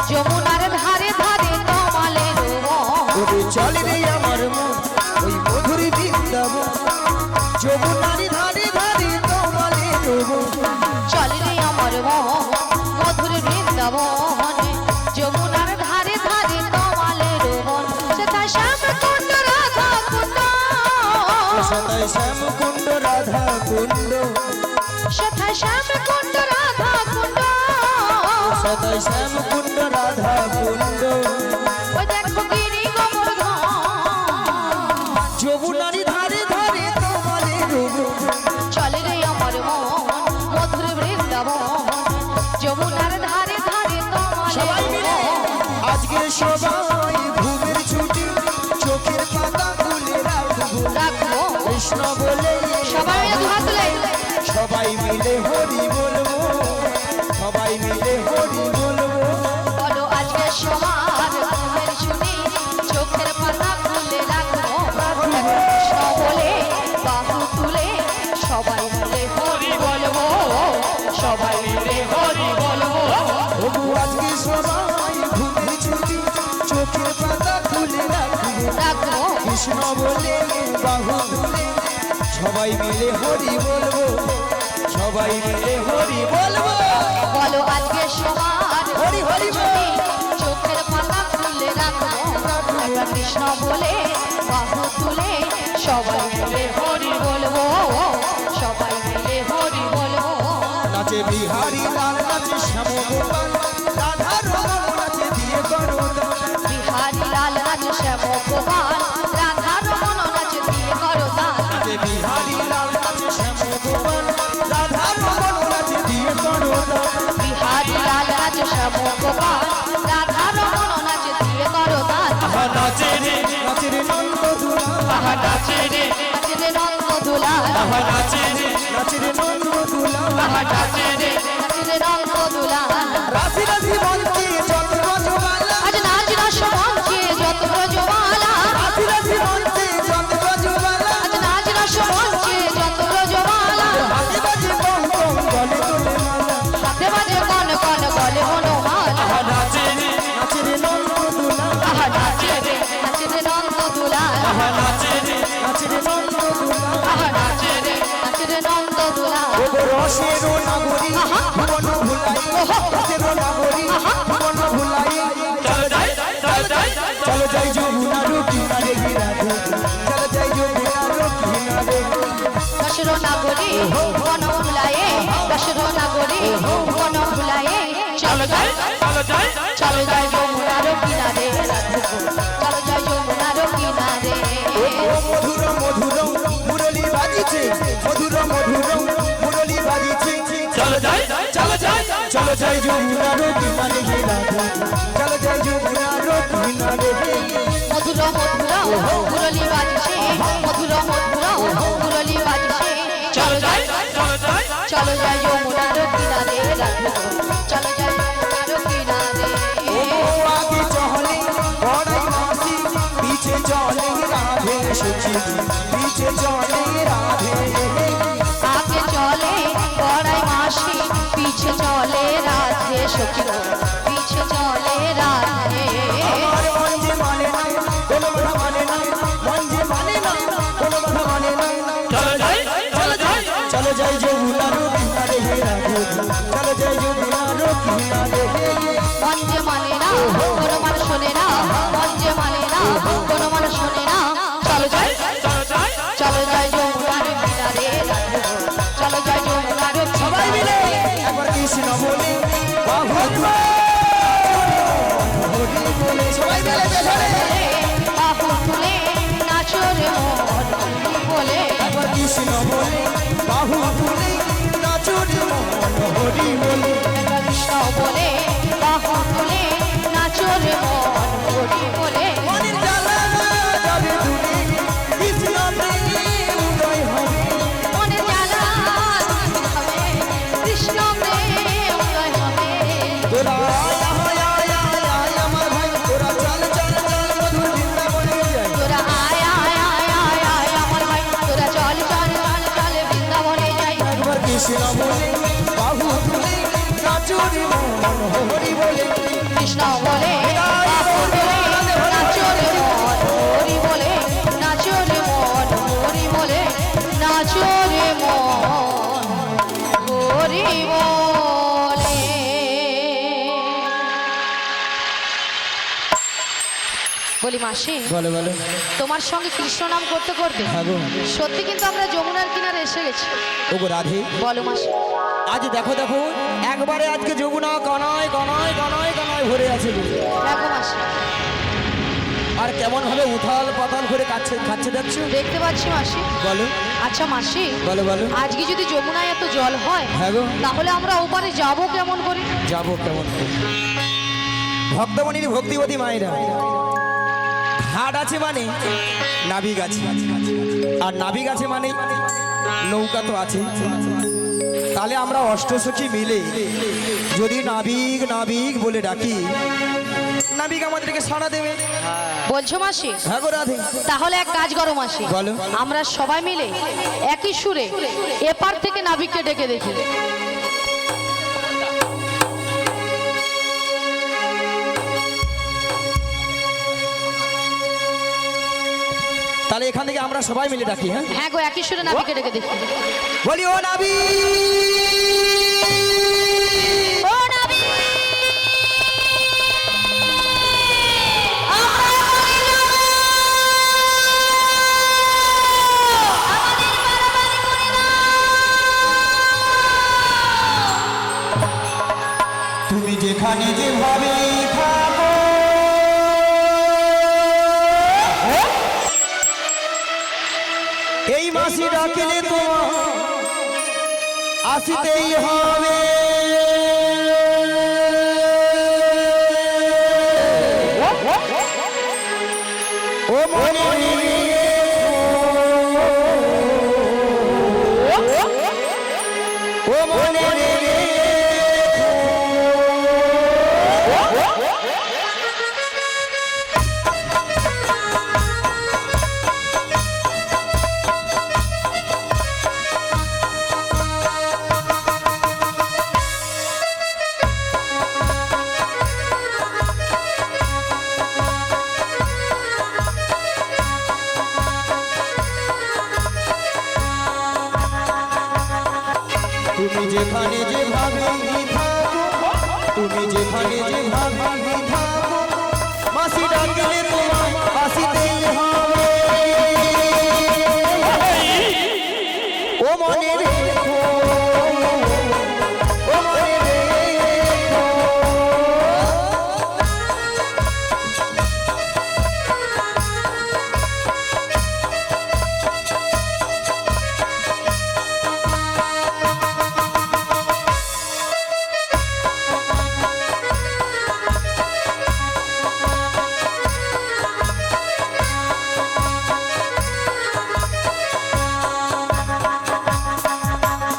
যমুনার ধারে ধারে তমালের বন ওরে চলে রে আমার মন ওই মধুর বৃন্দাবন যমুনারি ধারে ধারে তোমালের বন চলে রে আমার মন মধুর বৃন্দাবন যমুনার ধারে ধারে তমালের বন সেটা শ্যাম কুণ্ড রাধা কুণ্ড সদাই শ্যাম কুণ্ড রাধা কুণ্ড সেটা শ্যাম কুণ্ড রাধা কুণ্ড সদাই শ্যাম কুণ্ড রাধা কুণ্ড ওই দেখো গিরি গোবর্ধন যমুনারি ধারে ধারে তোমালের বন চলে রে আমার মন মধুর বৃন্দাবন যমুনার ধারে ধারে সবাই তমালের মিলে বন আজকে সবাই ঘুমের ছুটি চোখের পাতা খুলে রাখবো রাখবো কৃষ্ণ বলে সবাই মিলে দুহাত তুলে সবাই মিলে হরি বলবো সবাই মিলে হরি বলবো বলো আজকে সবার ঘুমের ছুটি চোখের পাতা খুলে রাখবো কৃষ্ণ বলে বাহু তুলে সবাই মিলে হরি বলবো সবাই মিলে হরি বলবো তবু আজকে সবাই ঘুমের ছুটি চোখের পাতা খুলে রাখবো রাখবো কৃষ্ণ বলে বাহু তুলে সবাই মিলে হরি বলবো সবাই মিলে হরি বলবো বলো আজকে সবার হরি হরি বল। চোখের পাতা খুলে রাখবো একবার কৃষ্ণ বলে বাহু তুলে সবাই মিলে হরি বলবো সবাই মিলে হরি বলবো নাচে বিহারি লাল নাচে শ্যাম গোপাল রাধা রমন নাচে দিয়ে করো বিহারি লাল নাচ শ্যাম গোপাল রাধা রমন নাচ দিয়ে করো দান নাচে বিহারি লাল নাচে শ্যাম গোপাল রাধা রমন নাচে দিয়ে করো বিহারি লাল নাচ শ্যাম গোপাল রাধা রমন নাচ দিয়ে করো দান নাচে রে নন্দ দুলা নাচে রে নাচ রে নন্দ দুলাল নাচে রে নাচে রে নন্দ দুলা নাচে রে নাচ রে নন্দ দুলাল রাশি রাশি মঞ্চে যত রজমালা আজ নাচ রস মঞ্চে যত ব্রজমালা রাশি রাশি মঞ্চে যত রজমালা আজ নাচ রস মঞ্চে যত ব্রজমালা হাতে বাজে বম বম গলে গলে মালা হাতে বাজে কন কন গলে হনুমালা নাচে রে নাচে রে নন্দ দুলা আহা নাচে রে নন্দ দুলাল নাচে রে নাচে রে নন্দ দুলা আহা নাচে রে নন্দ দুলাল ও গো রসের নগরী ভুবন ভুলাই রসের নগরী ভুবন ভুলাই চলো যাই চলো যাই চলো যাই যমুনার কিনারে গিরাধে চলো যাই যমুনার কিনারে দশরো নাগরী বন ভুলায়ে দশরো নাগরী বন ভুলায়ে চলো যাই চলো যাই চলো যাই যমুনার কিনারে চলো যাই যমুনার কিনারে ও মধুর মধুর মুরলি বাজিছে মধুর মধুর মুরলি বাজিছে চলো যাই চলো যাই চলো যাই যমুনার কিনারে গিরাধে চলো যাই যমুনার কিনারে মধুর মধুর মুরলি বাজছে মধুর মধুর মুরলি বাজছে চলো যাই চলো যাই চলো যাই যমুনার কিনারে চলো যাই যমুনার কিনারে ও আগে চলে বড়াই মাসি পিছে চলে রাধে সখী পিছে চলে রাধে আগে চলে বড়াই মাসি পিছে চলে রাধে সখী পিছে চলে রাধে আমার মন যে মানে নাই কোনো কথা মানে নাই মন যে মানে না কোনো কথা মানে নাই চলো যাই চলো যাই চলো যাই যমুনার কিনারে হে রাধে চলো যাই যমুনার কিনারে মন যে মানে না কোনো মানুষ শোনে না মন যে মানে না কোনো মানুষ শোনে না চলো যাই চলো যাই চলো যাই যমুনার কিনারে চলো যাই যমুনার সবাই মিলে একবার কৃষ্ণ বলে বাহু তুলে হরি বলে সবাই মিলে পেছনে বাহু তুলে নাচো রে মন বলে একবার কৃষ্ণ বলে বাহু তুলে নাচুর মন হরি বলে কৃষ্ণ বলে বাহু তুলে নাচো রে মন বলে মনের জ্বালা যাবে দূরে কৃষ্ণ প্রেমে উদয় হবে মনে জ্বালা হবে কৃষ্ণ প্রেম উদয় হবে তোরা আয় আয় আয় আয় আমার ভাই তোরা কৃষ্ণ বলে বাহু তুলে নাচো রে মন হরি বলে কৃষ্ণ বলে বাহু তুলে নাচো রে মন হরি বলে নাচো রে মন হরি বলে নাচো রে মন হরি বলে। বলি মাসি, বলে বলে তোমার সঙ্গে কৃষ্ণ নাম করতে করতে হ্যাঁ গো। সত্যি কিন্তু আমরা যমুনার কিনারে এসে গেছি। ওগো রাধে, বলো মাসি। আজ দেখো দেখো একবারে আজকে যমুনা কনায় কনায় কনায় কনায় ভরে আছে গো। দেখো মাসি, আর কেমন ভাবে উথাল পাতাল করে খাচ্ছে দেখছো? দেখতে পাচ্ছি মাসি। বলো আচ্ছা মাসি, বলো বলো আজকে যদি যমুনায় এত জল হয় হ্যাঁ গো। তাহলে আমরা ওপারে যাব কেমন করে? যাবো কেমন করে? ভক্তমণির ভক্তিবতী মায়েরা, ঘাট আছে মানে নাবিক আছে, আর নাবিক আছে মানে নৌকা তো আছে। তাহলে আমরা অষ্টসখী মিলে যদি নাবিক নাবিক বলে ডাকি, নাবিক আমাদেরকে সাড়া দেবে। বলছো মাসি? হ্যাঁ গো রাধে। তাহলে এক কাজ করো মাসি, বলো। আমরা সবাই মিলে একই সুরে এপার থেকে নাবিককে ডেকে দেখি। তাহলে এখান থেকে আমরা সবাই মিলে ডাকি। হ্যাঁ হ্যাঁ গো, একই সুরে নাবিককে ডেকে দেখি। বলি ও নাবিক, ও নাবিক, তুমি যেখানে যেভাবে থাকো, এই মাসি ডাকিলে তোমার আসিতেই হবে। ও মনে ও মনে তুমি যেখানে যেভাবে থাকো, তুমি যেখানে যেভাবে থাকো, মাসি ডাকিলে তোমায় আসিতেই হবে। ও মনে রেখো, ও মনে রেখো।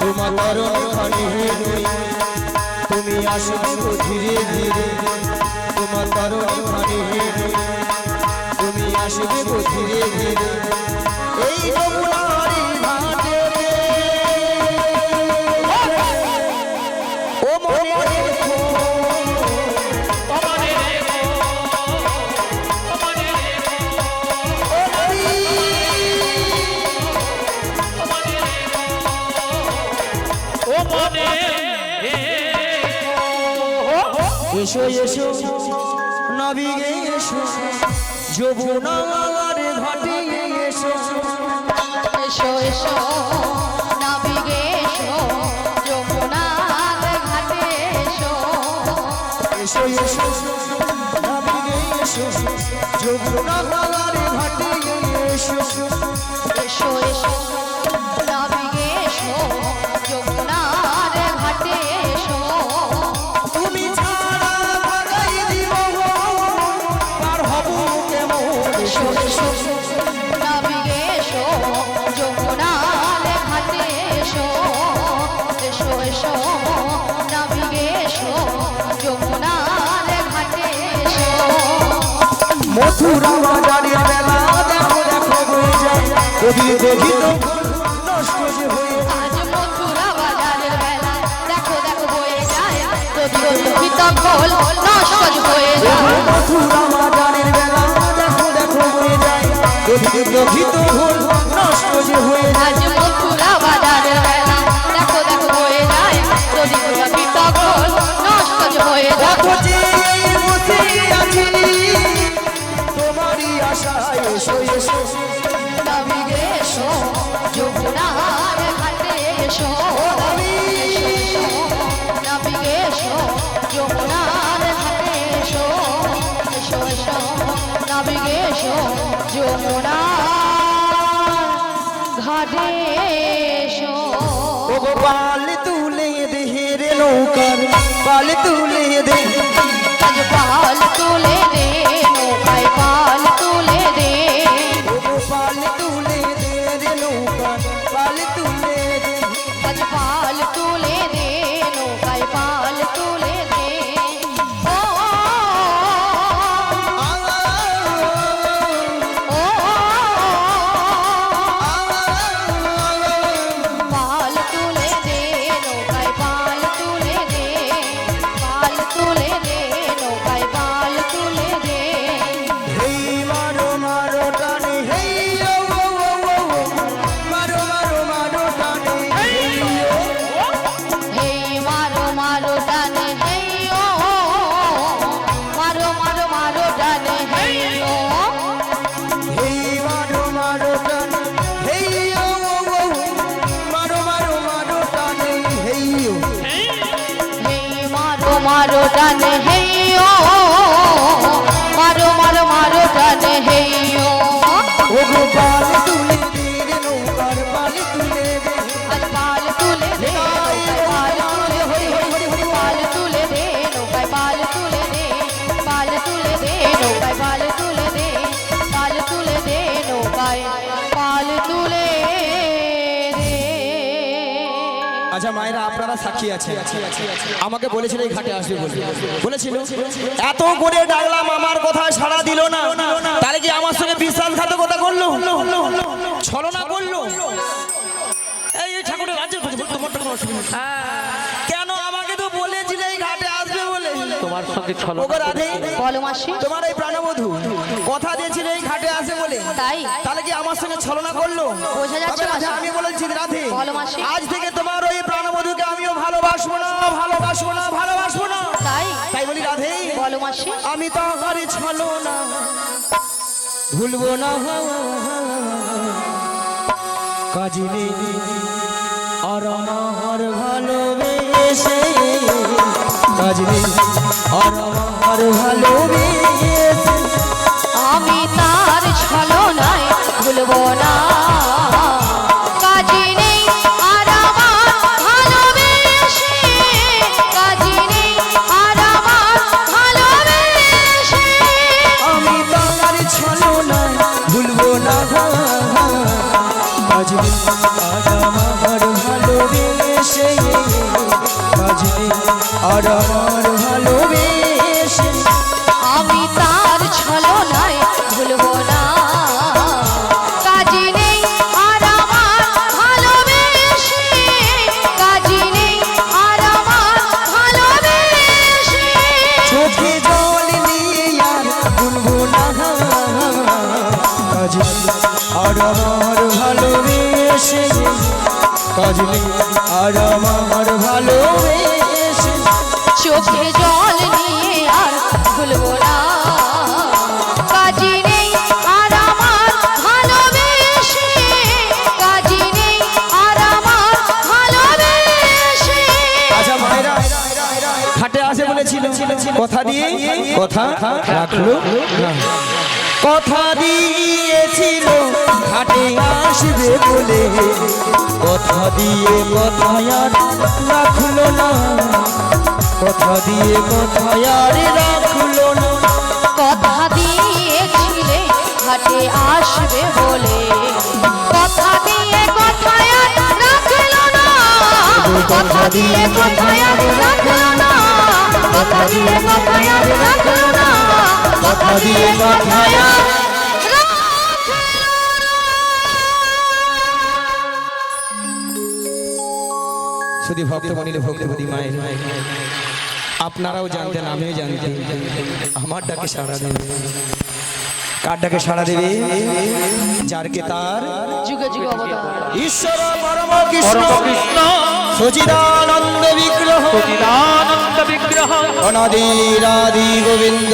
তোমার তরণখানি হই, তুমি আসবে গো ধীরে ধীরে। তোমার তরণখানি হই, তুমি আসবে গো ধীরে ধীরে। এই যমুনার ঘাটে ও মনে রেখো, এসো এসো নাবিকে এসো, যমুনার ঘাটে এসো। এসো এসো নাবিকে এসো, যমুনার ঘাটে এসো। এসো এসো নাবিকে এসো, যমুনার ঘাটে এসো। এসো এসো নাবিকে এসো, যমুনার ঘাটে এসো। তুমি ছাড়া ভাগাই দিব পার হব কেমন। এসো এসো নাবিকে এসো, যমুনার ঘাটে এসো। এসো এসো নাবিকে এসো, যমুনার ঘাটে এসো। মথুরা বাজারের বেলা দেখো দেখো হয়ে যায়, কবি দেখি তো নষ্ট যে হয়ে। আজ মথুরা বাজারে যদি তুমি তখন নষ্ট হয়ে যায় মথুরা বাজারের বেলা দেখো দেখো হয়ে যায় যদি দক্ষিত ভুল নষ্ট যে হয়ে যায় আজ মথুরা বাজারের বেলা দেখো দেখো হয়ে যায় যদি তুমি তখন নষ্ট হয়ে যায় দেখো যে বসে আছি তোমারই আশায় এসো এসো নবী গে এসো যমুনার ঘাটে এসো নবী গে এসো যমুনার ঘাটে এসো এসো এসো নবী গে এসো যমুনার ঘাটে এসো ওগো পাল তুলে দে রে নৌকার পাল তুলে দে আজ পাল তুলে দে নৌকায় পাল তুলে দে ওগো পাল তুলে দে রে নৌকার পাল তুলে দে আজ পাল তুলে দে নৌকায় পাল তুলে দে ও ও পাল তুলে দে নৌকায় পাল তুলে দে পাল তুলে দে নৌকায় পাল তুলে দে হেই মারো মারো টানে হেই ও ও ও ও মারো মারো মারো টানে হেই ও হেই মারো মারো টানে হেই ও মারো মারো মারো টানে হেই ও হেই মারো মারো টানে হেই ও ও ও মারো মারো মারো টানে হেই ও হেই মারো মারো টানে হেই ও মারো মারো মারো টানে হেই ও ওগো পাল তুলে দে রে নৌকার পাল তুলে দে আজ পাল তুলে দে নৌকায় পাল তুলে দে পাল তুলে দে নৌকায় পাল তুলে দে পাল তুলে দে নৌকায় পাল তুলে দে পাল তুলে দে নৌকায় পাল তুলে দে আচ্ছা মায়েরা আপনারা সাক্ষী আছে আমাকে বলেছিল এই ঘাটে আসবে বলেছিল এত করে ডাকলাম আমার কথা সাড়া দিল না তাহলে কি আমার সঙ্গে বিশ্বাসঘাতকতা করলো ছলনা করলো এই ঠাকুরের রাজ্যের তোমারটা কোনো অসুবিধা নেই। কেন আমাকে তো বলেছিলে এই ঘাটে আসবে বলে তোমার সঙ্গে ছলো ওগো রাধে বলো মাসি তোমার এই প্রাণবধূ কথা দিয়েছিলে এই ঘাটে আসে বলে তাই তাহলে কি আমার সঙ্গে ছলনা করলো বোঝা যাচ্ছে তবে রাধে, মাসি। আমি বলেছি রাধে বলো মাসি। আজ থেকে তোমার ওই প্রাণবধূকে আমিও ভালোবাসবো না ভালোবাসবো না ভালোবাসবো না তাই তাই বলি রাধে বলো মাসি আমি তো আর ছলো না ভুলবো না কাজী নেই আর আমার ভালোবেসে কাজী নেই আর আমার ভালোবেসে আমি তার ছলনায় ভুলবো না কাজী নেই আর আমার ভালোবেসে কাজী নেই আর আমার ভালোবেসে আমি তার ছলো না ভুলবো না কাজী নেই আর আমার ভালোবেসে কাজী নেই আর আমার ভালোবেসে আমি তার ছলনায় ভুলবো না কাজী নেই আর আমার ভালোবেসে কাজী নেই আর আমার ভালোবেসে চোখে জল নিয়ে আর ভুলবো না কাজী আর আমার ভালোবেসে কাজী আর আমার ভালোবেসে চোখে জল নিয়ে আর ভুলবো না কাজী নেই আর আমার ভালোবেসে কাজী নেই আর আমার ভালোবেসে আচ্ছা মায়েরা ঘাটে আসে বলেছিল কথা দিয়ে কথা রাখলো না কথা দিয়েছিল ঘাটে আসবে বলে কথা দিয়ে কথা আর রাখলো না কথা দিয়ে কথা আর রাখলো না কথা দিয়েছিলে ঘাটে আসবে বলে কথা দিয়ে কথা আর রাখলো না কথা দিয়ে কথা আর রাখলো না কথা দিয়ে কথা আর রাখলো না কথা দিয়ে কথা আর শুধু ভক্ত মনিলে ভক্তিপতি মায়ের আপনারাও জানতেন, আমিও জানতেন। আমার ডাকে সাড়া দেবে। কার ডাকে সাড়া দেবে? যার কে তার যুগে যুগে অবদান। ঈশ্বর পরম কৃষ্ণ পরমকৃষ্ণ সচিদানন্দ বিগ্রহ সচিদানন্দ বিগ্রহ অনাদিরাদি গোবিন্দ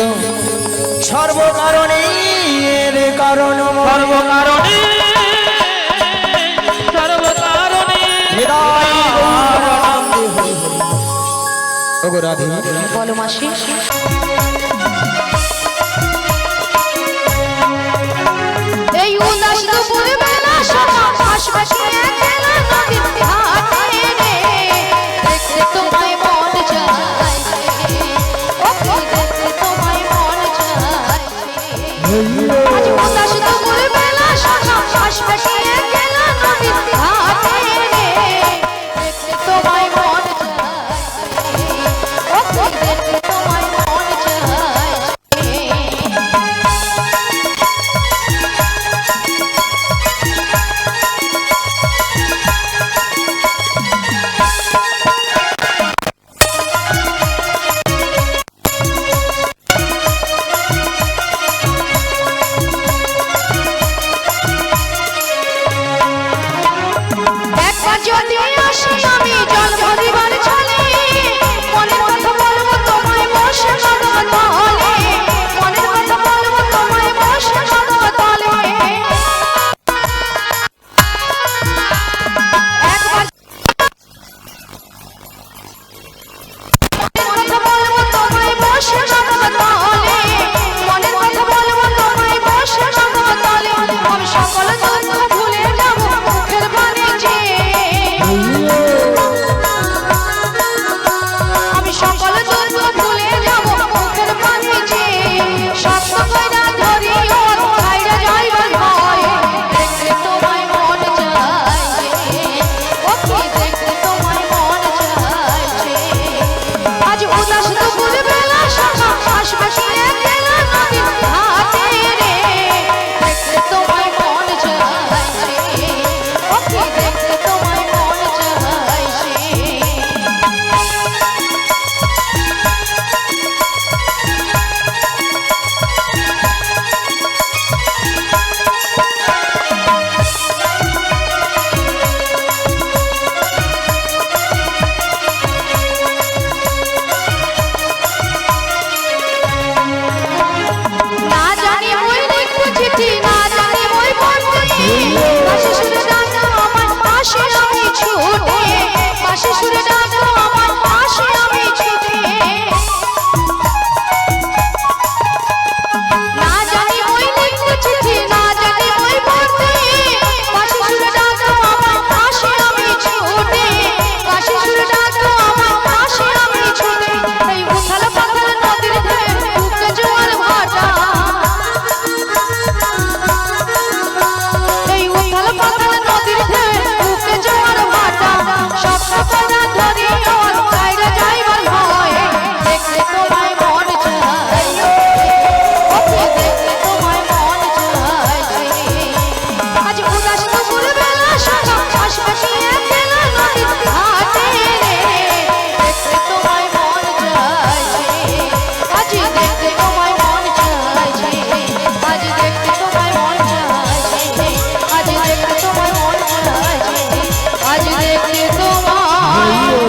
সর্বকারণে এর কারণ সর্বকারণে সর্বকারণে ওগো রাধে বলো মাসি। এই উদাস দুপুর বেলা সকাল আশপাশে একলা নদীর ঘাটে রে, দেখতে তোমায় মন চায়, ও দেখতে তোমায় মন চায়। আজ উদাস দুপুর বেলা সকাল আশপাশে একলা নদীর ঘাটে রে, দেখতে তোমায় মন চায়, ও দেখতে